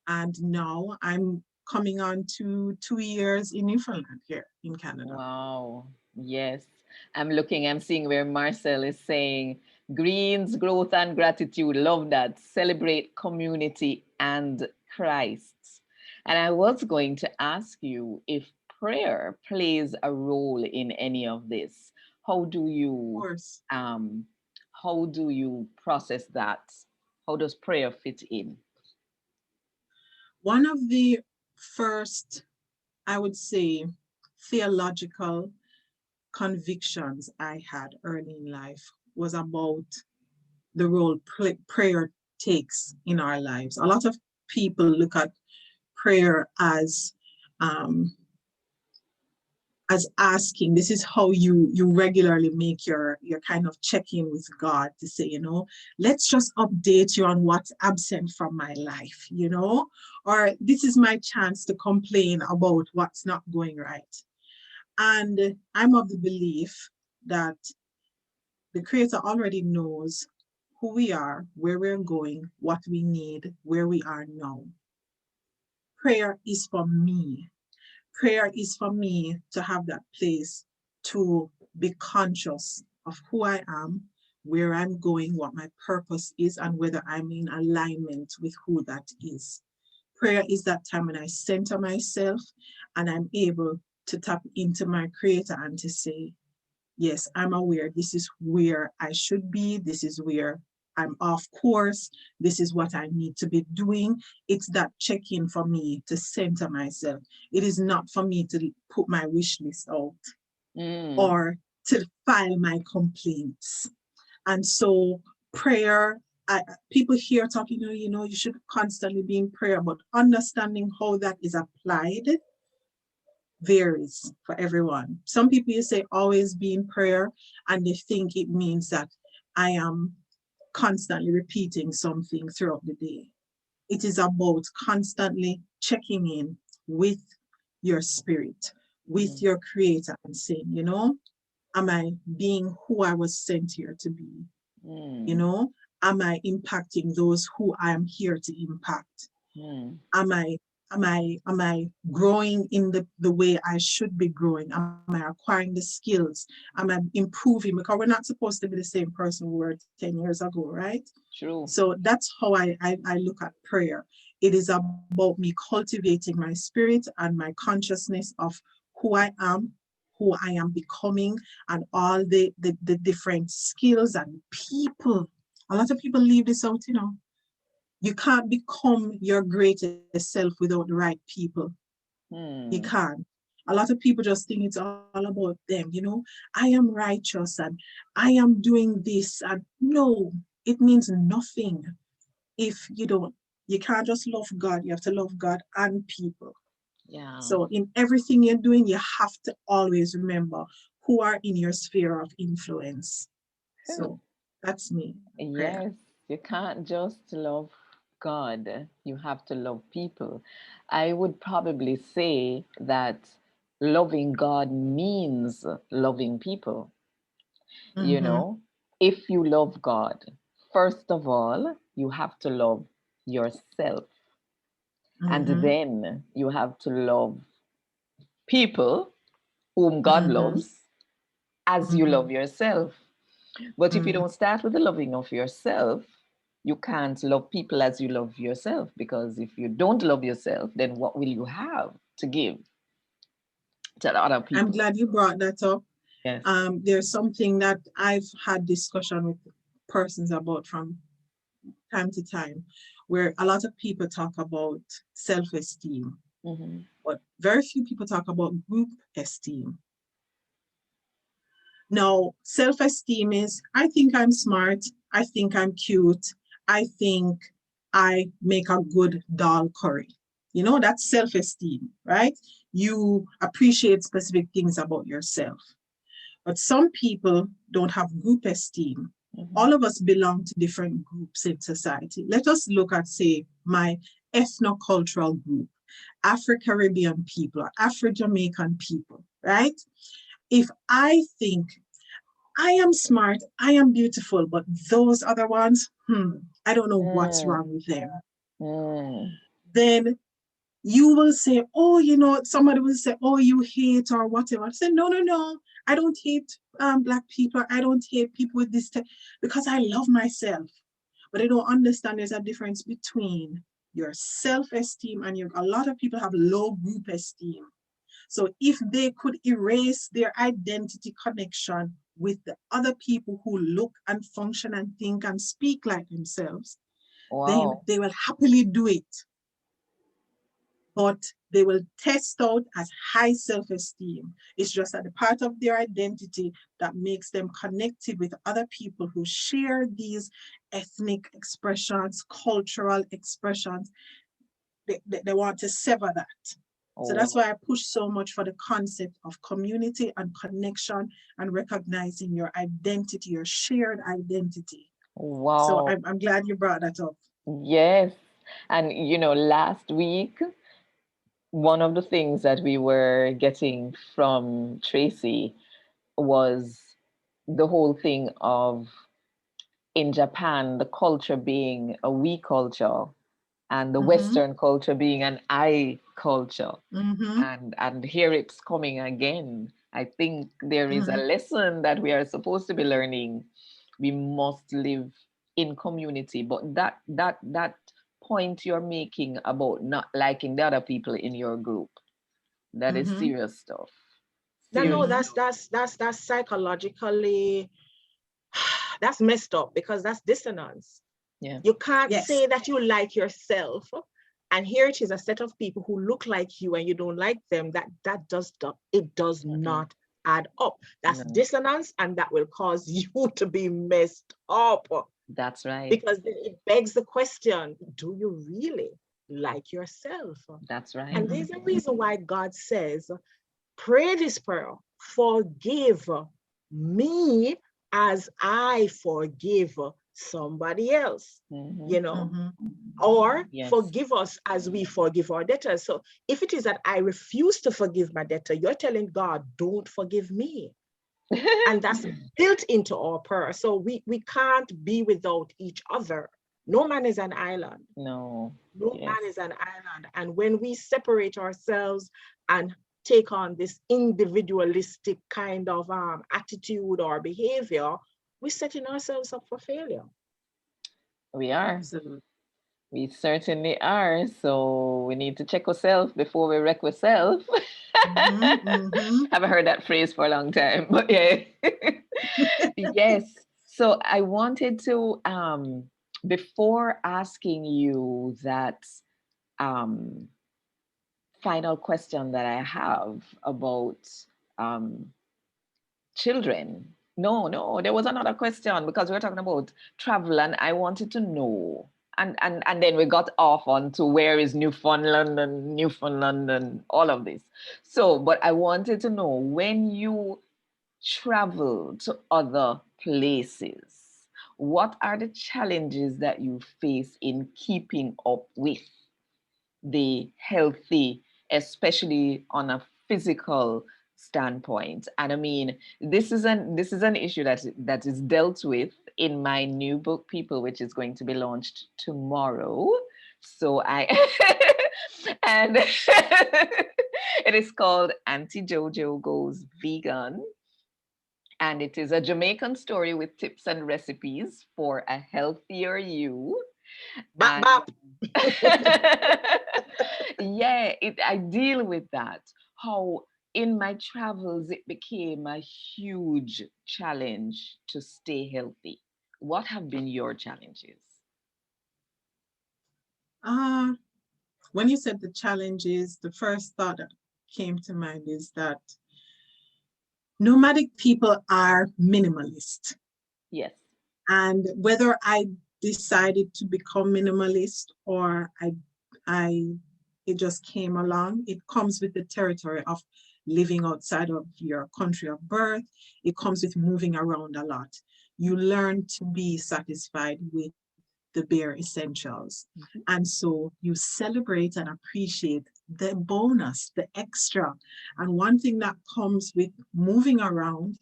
and now I'm coming on to 2 years in Newfoundland here in Canada. Wow. Yes. I'm seeing where Marcel is saying greens, growth, and gratitude. Love that. Celebrate community and Christ. And I was going to ask you if prayer plays a role in any of this. How do Of you course, um how do you process that? How does prayer fit in? one of the first, I would say, theological convictions I had early in life was about the role prayer takes in our lives. A lot of people look at prayer um, as asking. This is how you regularly make your kind of check-in with God to say, let's just update you on what's absent from my life, or this is my chance to complain about what's not going right. And I'm of the belief that the Creator already knows who we are, where we're going, what we need, where we are now. Prayer is for me. Prayer is for me to have that place to be conscious of who I am, where I'm going, what my purpose is, and whether I'm in alignment with who that is. Prayer is that time when I center myself and I'm able to tap into my Creator and to say, yes, I'm aware this is where I should be. This is where I'm off course. This is what I need to be doing. It's that check-in for me to center myself. It is not for me to put my wish list out or to file my complaints. And so prayer, people here talking, you should constantly be in prayer, but understanding how that is applied varies for everyone. Some people, you say always be in prayer, and they think it means that I am constantly repeating something throughout the day. It is about constantly checking in with your spirit, with your Creator, and saying, am I being who I was sent here to be? Am I impacting those who I am here to impact? Am I growing in the way I should be growing? Am I acquiring the skills? Am I improving? Because we're not supposed to be the same person we were 10 years ago, right? True. So that's how I look at prayer. It is about me cultivating my spirit and my consciousness of who I am becoming, and all the different skills and people. A lot of people leave this out, You can't become your greatest self without the right people. You can't. A lot of people just think it's all about them, I am righteous and I am doing this. And no, it means nothing if you can't just love God. You have to love God and people. Yeah. So in everything you're doing, you have to always remember who are in your sphere of influence. So that's me. Yes, you can't just love God, you have to love people. I would probably say that loving God means loving people. If you love God, first of all, you have to love yourself. And then you have to love people whom God loves as you love yourself. But if you don't start with the loving of yourself, you can't love people as you love yourself, because if you don't love yourself, then what will you have to give to other people? I'm glad you brought that up. Yes. There's something that I've had discussion with persons about from time to time, where a lot of people talk about self-esteem, but very few people talk about group esteem. Now, self-esteem is, I think I'm smart, I think I'm cute, I think I make a good dal curry. That's self-esteem, right? You appreciate specific things about yourself. But some people don't have group esteem. All of us belong to different groups in society. Let us look at, say, my ethno-cultural group, Afro-Caribbean people, or Afro-Jamaican people, right? If I think I am smart, I am beautiful, but those other ones, I don't know what's wrong with them. Then you will say, somebody will say, oh, you hate or whatever. I say, no, I don't hate Black people. I don't hate people with this, because I love myself. But I don't understand there's a difference between your self-esteem and a lot of people have low group esteem. So if they could erase their identity connection with the other people who look and function and think and speak like themselves, then they will happily do it. But they will test out as high self-esteem. It's just that the part of their identity that makes them connected with other people who share these ethnic expressions, cultural expressions, they want to sever that. So that's why I push so much for the concept of community and connection and recognizing your identity, your shared identity. Wow. So I'm glad you brought that up. Yes. And, last week, one of the things that we were getting from Tracy was the whole thing of in Japan, the culture being a we culture and the Mhm. Western culture being an I culture. Mhm. And here it's coming again. I think there is a Mhm. lesson that we are supposed to be learning. We must live in community. But that point you're making about not liking the other people in your group, that is Mhm. serious stuff. No, Serious Mhm. stuff. that's psychologically that's messed up because that's dissonance. Yeah. You can't Yes. say that you like yourself, and here it is a set of people who look like you and you don't like them. It does Mm-mm. not add up. That's No, dissonance, and that will cause you to be messed up that's right. because then it begs the question: do you really like yourself? That's right. And Mhm. there's a reason why God says, pray this prayer: forgive me as I forgive somebody else, Mm-hmm. you know, Mhm. or Yes. forgive us as we forgive our debtors. So if it is that I refuse to forgive my debtor, you're telling God, don't forgive me. And that's built into our prayer. So we can't be without each other. No man is an island. No. No Yes. man is an island. And when we separate ourselves and take on this individualistic kind of attitude or behavior, we're setting ourselves up for failure. We are. Absolutely. We certainly are. So we need to check ourselves before we wreck ourselves. Mhm. Mhm. Haven't heard that phrase for a long time, but yeah. Yes. So I wanted to before asking you that um final question that I have about um children. No, no, there was another question because we were talking about travel, and I wanted to know. And then we got off on to where is Newfoundland, and all of this. So, but I wanted to know when you travel to other places, what are the challenges that you face in keeping up with the healthy, especially on a physical standpoint? And I mean, this is an issue that is dealt with in my new book, People, which is going to be launched tomorrow. So I and it is called Auntie Jojo Goes Vegan. And it is a Jamaican story with tips and recipes for a healthier you. Bap, And bap. yeah, I deal with that. How in my travels it became a huge challenge to stay healthy. What have been your challenges? Uh, when you said the challenges, the first thought that came to mind is that nomadic people are minimalist. Yes. And whether I decided to become minimalist or I it just came along, it comes with the territory of living outside of your country of birth. It comes with moving around a lot. You learn to be satisfied with the bare essentials. Mhm. And so you celebrate and appreciate the bonus, the extra. And one thing that comes with moving around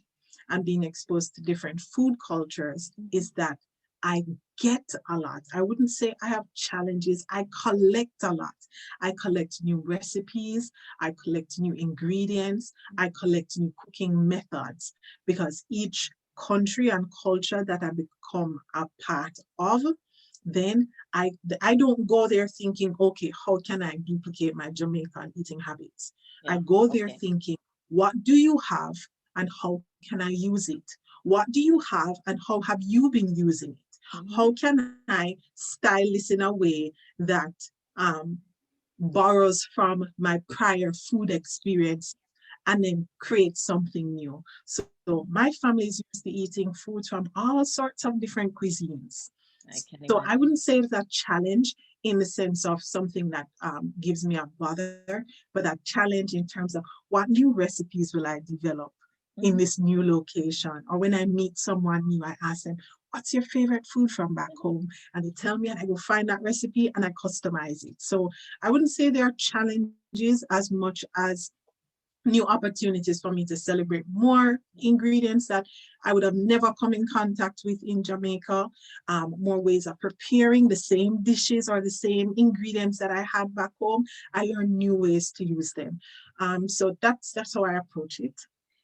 and being exposed to different food cultures is that I get a lot. I wouldn't say I have challenges. I collect a lot. I collect new recipes. I collect new ingredients. I collect new cooking methods because each country and culture that I become a part of, then I don't go there thinking, okay, how can I duplicate my Jamaican eating habits? I Yeah. go there Okay. thinking, what do you have and how can I use it? What do you have and how have you been using it? Mhm. How can I style this in a way that um, borrows from my prior food experience and then create something new? So my family is used to eating food from all sorts of different cuisines. I can So I imagine. wouldn't say it's a challenge in the sense of something that gives me a bother, but a challenge in terms of what new recipes will I develop in Mhm. this new location? Or when I meet someone new, I ask them, what's your favorite food from back home? And they tell me, and I go find that recipe and I customize it. So I wouldn't say there are challenges as much as new opportunities for me to celebrate more ingredients that I would have never come in contact with in Jamaica, more ways of preparing the same dishes or the same ingredients that I had back home. I learned new ways to use them. So that's how I approach it.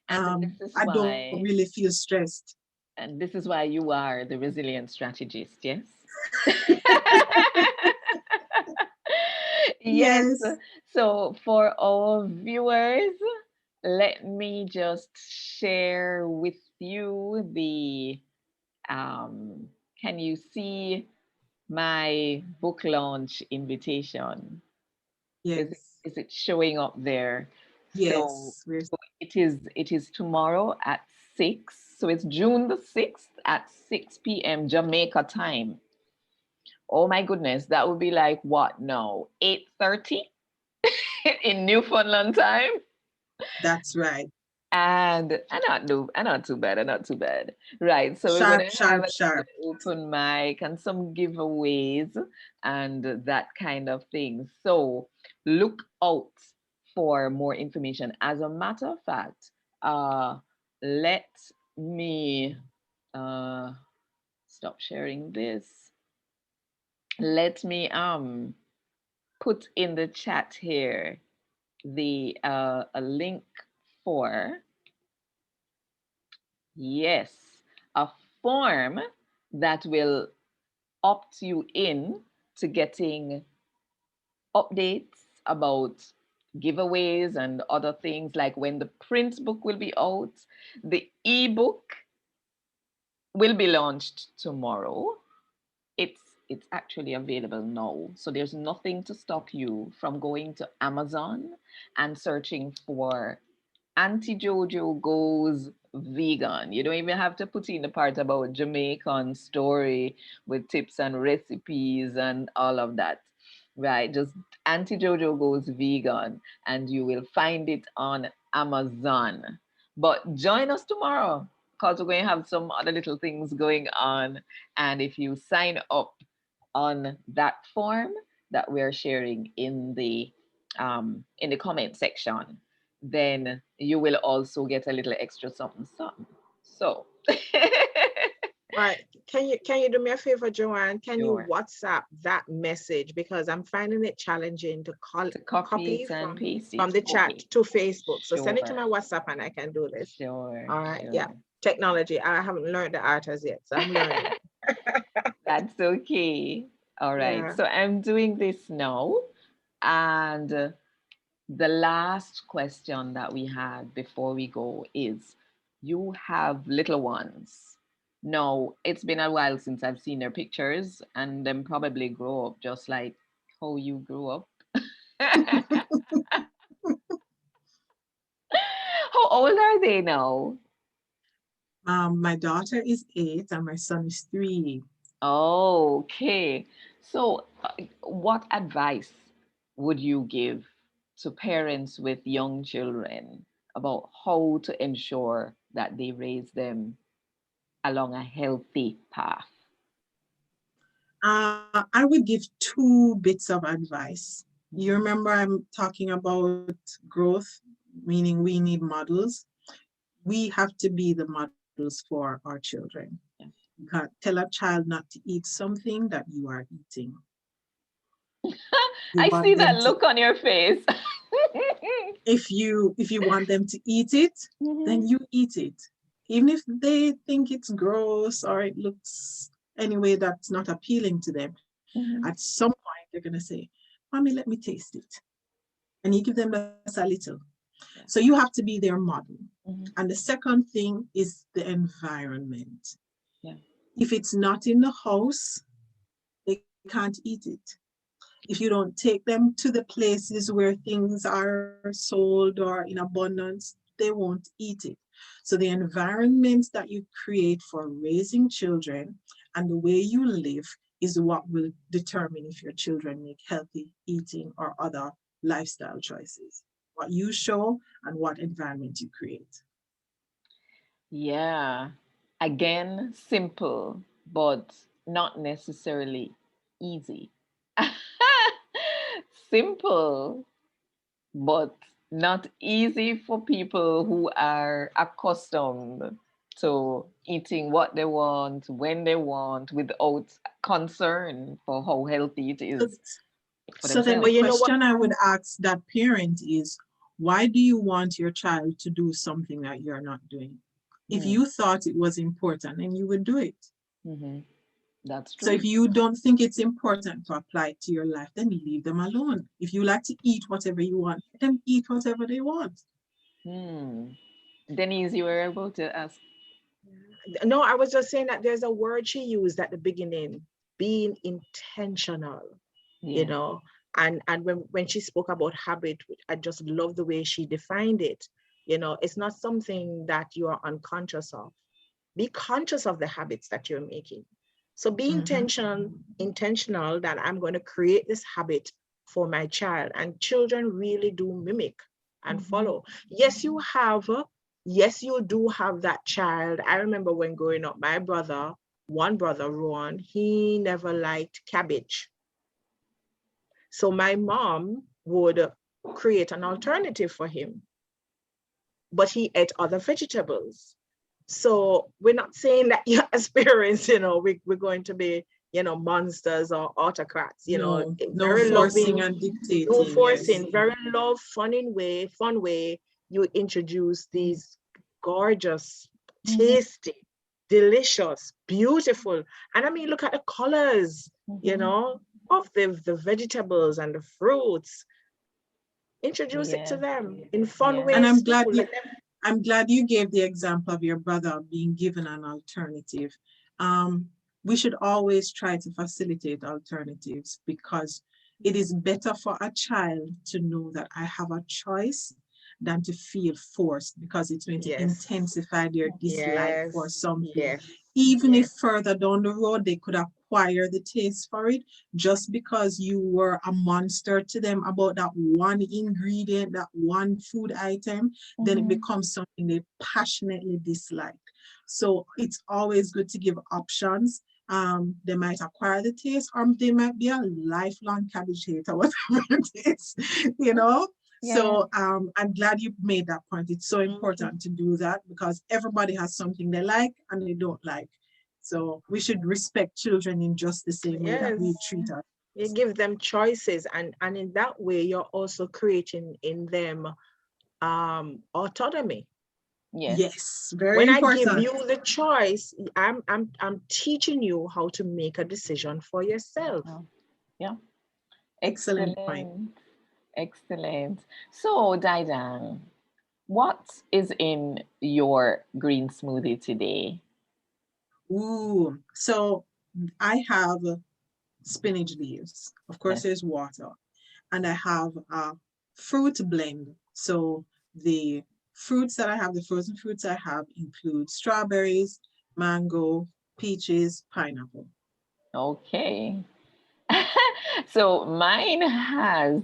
And this is I don't why, really feel stressed. and this is why you are the resilient strategist, yes? Yes. Yes, So for our viewers, let me just share with you the can you see my book launch invitation? Is it, yes, is it showing up there? So yes. it is tomorrow at 6. So it's June the 6th at 6 p.m. Jamaica time. Oh my goodness, that would be like what now? 8:30 in Newfoundland time. That's right. And I not too bad, I not too bad. Right. So we're Sharp, gonna have sharp, a sharp. little open mic and some giveaways and that kind of thing. So look out for more information. As a matter of fact, let me uh stop sharing this. Let me put in the chat here the a link for, yes, a form that will opt you in to getting updates about giveaways and other things, like when the print book will be out. The ebook will be launched tomorrow. It's actually available now. So there's nothing to stop you from going to Amazon and searching for Auntie Jojo Goes Vegan. You don't even have to put in the part about Jamaican story with tips and recipes and all of that. Right? Just Auntie Jojo Goes Vegan and you will find it on Amazon. But join us tomorrow because we're going to have some other little things going on. And if you sign up on that form that we're sharing in the comment section, then you will also get a little extra something something. So Right. Can you do me a favor, Joanne? Can you sure. WhatsApp that message, because I'm finding it challenging to To copy copy it and paste from it. the chat Okay. to Facebook. So send it to Sure. my WhatsApp and I can do this. Sure. All right. Yeah. Sure. Technology. I haven't learned the art as yet, so I'm learning. That's okay. All right. Yeah. So I'm doing this now. And the last question that we had before we go is, you have little ones. No, it's been a while since I've seen their pictures, and them probably grow up just like how you grew up. How old are they now? My daughter is 8 and my son is 3. Okay. So, what advice would you give to parents with young children about how to ensure that they raise them along a healthy path? I would give 2 bits of advice. You remember I'm talking about growth, meaning we need models. We have to be the models for our children. Yeah. You can't tell a child not to eat something that you are eating. You I want see them that to, look on your face. if you want them to eat it, then you eat it. Even if they think it's gross or it looks anyway that's not appealing to them, at Mhm. some point they're going to say, Mommy, let me taste it. And you give them just a little. Yeah. So you have to be their model. Mhm. And the second thing is the environment. Yeah. If it's not in the house, they can't eat it. If you don't take them to the places where things are sold or in abundance, they won't eat it. So the environment that you create for raising children and the way you live is what will determine if your children make healthy eating or other lifestyle choices. What you show and what environment you create. Yeah. Again, simple, but not necessarily easy. Simple, but not easy for people who are accustomed to eating what they want, when they want, without concern for how healthy it So, is for so then But the themselves. you know what? question I would ask that parent is, why do you want your child to do something that you're not doing? If Mm, you thought it was important, then you would do it. mhm. That's So true. if you don't think it's important to apply it to your life, then leave them alone. If you like to eat whatever you want, let them eat whatever they want. Hmm. Denise, you were able to ask. No, I was just saying that there's a word she used at the beginning, being intentional, you Yes. know. And when she spoke about habit, I just love the way she defined it. You know, it's not something that you are unconscious of. Be conscious of the habits that you're making. So be Mhm. intentional that I'm going to create this habit for my child. And children really do mimic and Mhm. follow. Yes, you do have that child. I remember when growing up, my brother, one brother, Ron, he never liked cabbage. So my mom would create an alternative for him, but he ate other vegetables. So we're not saying that your experience, we're going to be, monsters or autocrats, No, no very forcing loving, and no dictating. Yes. forcing, very love, fun way. You introduce these gorgeous, Mhm. tasty, delicious, beautiful. And I mean, look at the colors, Mhm. of the vegetables and the fruits. Introduce it to Yes. them in fun Yes. And ways too. Let them, I'm glad you gave the example of your brother being given an alternative. Um, we should always try to facilitate alternatives because it is better for a child to know that I have a choice than to feel forced because it's going to yes, intensify their dislike for yes, something. yes, Even if yes. further down the road they could acquire the taste for it, just because you were a monster to them about that one ingredient, that one food item, then it Mhm. becomes something they passionately dislike. So it's always good to give options. They might acquire the taste, or they might be a lifelong cabbage hater, whatever it is, you know. Yeah. So I'm glad you made that point. It's so Mhm. important to do that because everybody has something they like and they don't like. So we should respect children in just the same way that we Yes, treat our. you give them choices, and in that way, you're also creating in them autonomy. Yes. Yes, very When I give important. you the choice, I'm teaching you how to make a decision for yourself. Yeah. Yeah. Excellent point. Excellent. Excellent. So, Didan, what is in your green smoothie today? Ooh, so I have spinach leaves. Of course, Yes. there's water, and I have a fruit blend. So the fruits that I have, the frozen fruits I have include strawberries, mango, peaches, pineapple. Okay. So mine has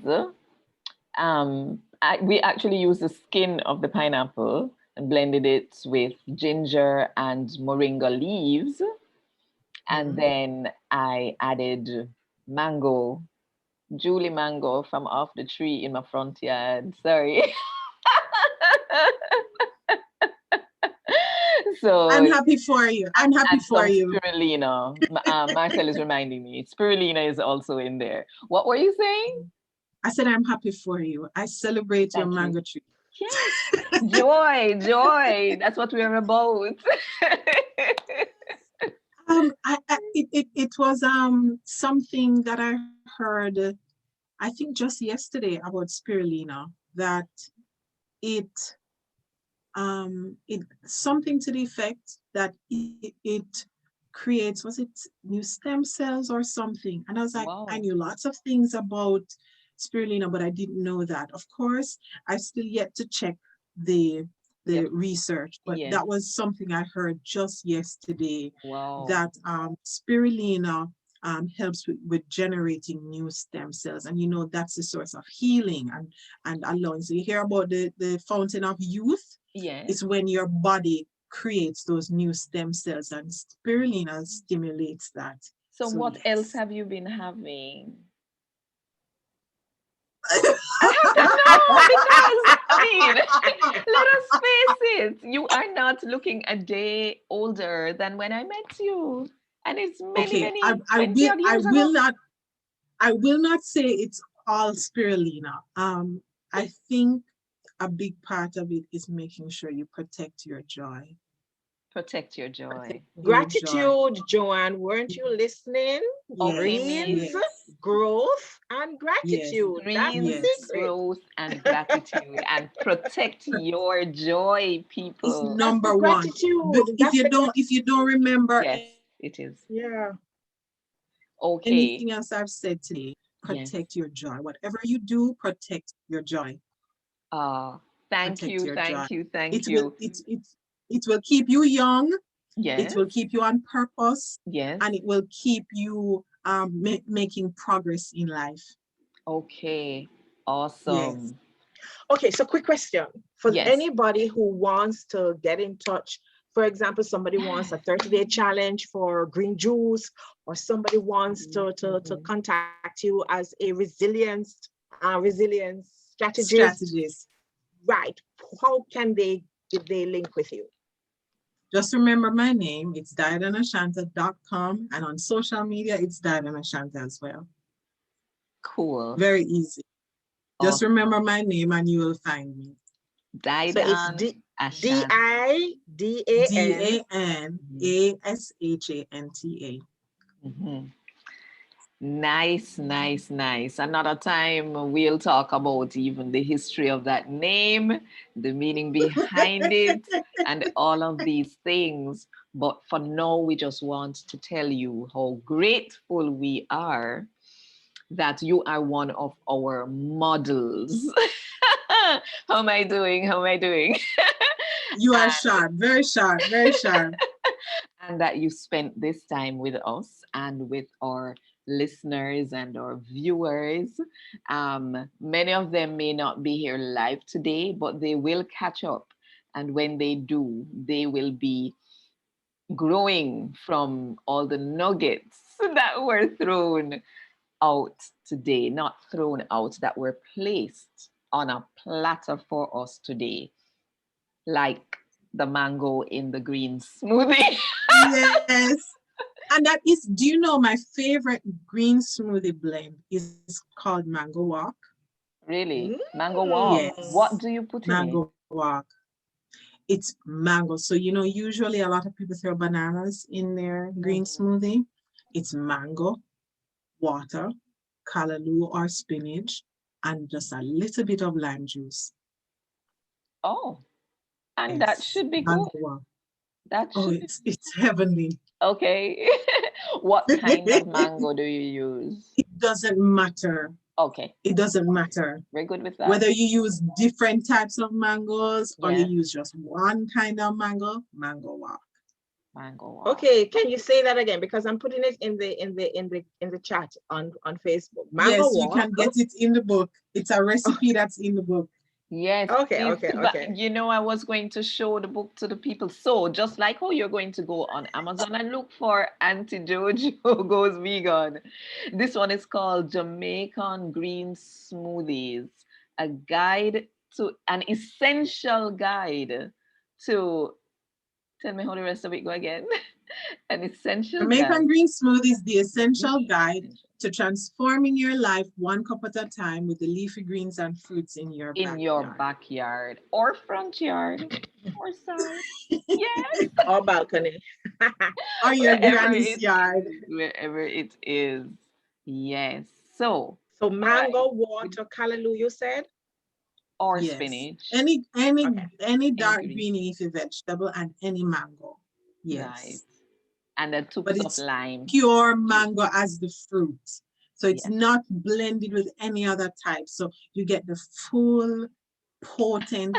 we actually used the skin of the pineapple and blended it with ginger and moringa leaves, and Mhm. then I added mango, Julie mango from off the tree in my front yard. Sorry. So I'm happy for you. I'm happy and for some you. spirulina. Marcel is reminding me. Spirulina is also in there. What were you saying? I said I'm happy for you. I celebrate your Thank you. mango tree. Yes. Joy, joy. That's what we're about. It was something that I heard, I think just yesterday about spirulina, that it it something to the effect that it creates, was it new stem cells or something? And I was like, I Wow. knew lots of things about spirulina, but I didn't know that. Of course, I've still yet to check the Yep. research, but Yes. that was something I heard just yesterday, Wow. that spirulina helps with generating new stem cells. And that's the source of healing and allowing. So you hear about the fountain of youth. Yes. It's when your body creates those new stem cells, and spirulina stimulates that. So So what else yes. have you been having? I have to know I mean, let us face it. You are not looking a day older than when I met you. And it's many, Okay, many 20 odd I years will ago. not say it's all spirulina. I think a big part of it is making sure you protect your joy. Protect your joy. Your joy. Gratitude, Joanne. Weren't you listening? Okay, Yes, Greens, Miss. yes, growth, and yes, gratitude. That's the Greens, yes. secret. growth, and gratitude. And protect your joy, It's people. That's the number one. But gratitude. That's the if you don't gratitude. remember Yes, it is. Yeah. Okay. anything else I've said today, Yes. protect your joy. Whatever you do, protect your joy. Uh, thank Protect you, your joy. thank you, thank It will you. it will keep you young. It Yes, will keep you on purpose, yes. and it will keep you making progress in life. Okay. Yes. Awesome. Okay, so quick question. For Yes. anybody who wants to get in touch, for example, somebody wants a 30-day challenge for green juice, or somebody wants to Mhm. contact you as a resilience strategist, Strategies. right? How can they link with you? Just remember my name. It's didanashanta.com, and on social media, it's Didan Ashanta as well. Cool. Very easy. Just remember Awesome. my name and you will find me. So it's Didan Ashanta. Didan. Danashanta. Mhm. Nice, nice, nice. Another time we'll talk about even the history of that name, the meaning behind it, and all of these things. But for now, we just want to tell you how grateful we are that you are one of our models. How am I doing? How am I doing? You are sharp, very sharp, very sharp. And that you spent this time with us and with our listeners and our viewers. Many of them may not be here live today, but they will catch up. And when they do, they will be growing from all the nuggets that were thrown out today, not thrown out, that were placed on a platter for us today, like the mango in the green smoothie. Yes. And that is, do you know my favorite green smoothie blend is called Mango Walk? Really? Mango walk. What Mm. Yes. do you put in it? Mango Walk. It's mango. So, you know, usually a lot of people throw bananas in their green Mhm. smoothie. It's mango, water, callaloo or spinach, and just a little bit of lime juice. Oh, and that Yes. should be good. Mango Walk. That Oh, should be it's heavenly. okay. What kind of mango do you use? It doesn't matter. Okay, It doesn't matter. we're good with that. Whether you use different types of mangoes or you Yes, use just one kind of mango, mango walk. mango walk. Okay, can you say that again? Because I'm putting it in the chat on Facebook. Mango Yes, you walk. can get it in the book. It's a recipe that's in the book. Yes, Okay, please. okay, But okay. you know, I was going to show the book to the people. So just like how you're going to go on Amazon and look for Auntie Jojo Goes Vegan. This one is called Jamaican Green Smoothies, a guide to an essential guide to tell me how the rest of it go again. An essential Jamaican guide. green smoothie is the essential The guide essential to transforming your life one cup at a time with the leafy greens and fruits in your in your backyard. backyard or front yard or side. Yes. Or balcony. Or your wherever granny's it yard. is, wherever it is. Yes. So, So all right. mango, water, callaloo, you said? Or Yes. spinach, Okay. Any any dark green, green leafy vegetable and any mango. right? Yes. And then But tubes of it's lime. pure mango as the fruit. So it's Yes. not blended with any other type. So you get the full, potent,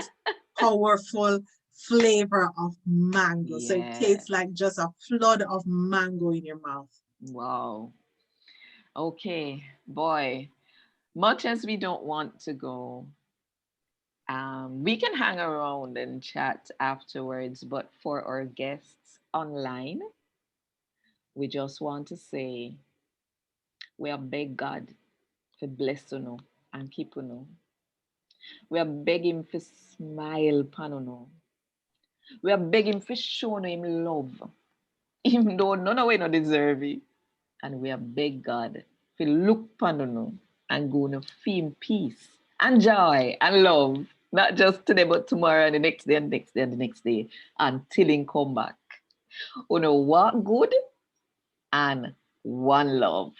powerful flavor of mango. So it Yeah. tastes like just a flood of mango in your mouth. Wow. Okay, boy. Much as we don't want to go, we can hang around and chat afterwards. But for our guests online, we just want to say we are beg God to bless you and keep you. We are begging for smile, Panono. We are begging for showing him love, even though none of we not deserve it. And we are beg God to look Panono and go to feel peace and joy and love, not just today, but tomorrow and the next day and the next day and the next day until he come back. You know what good and one love.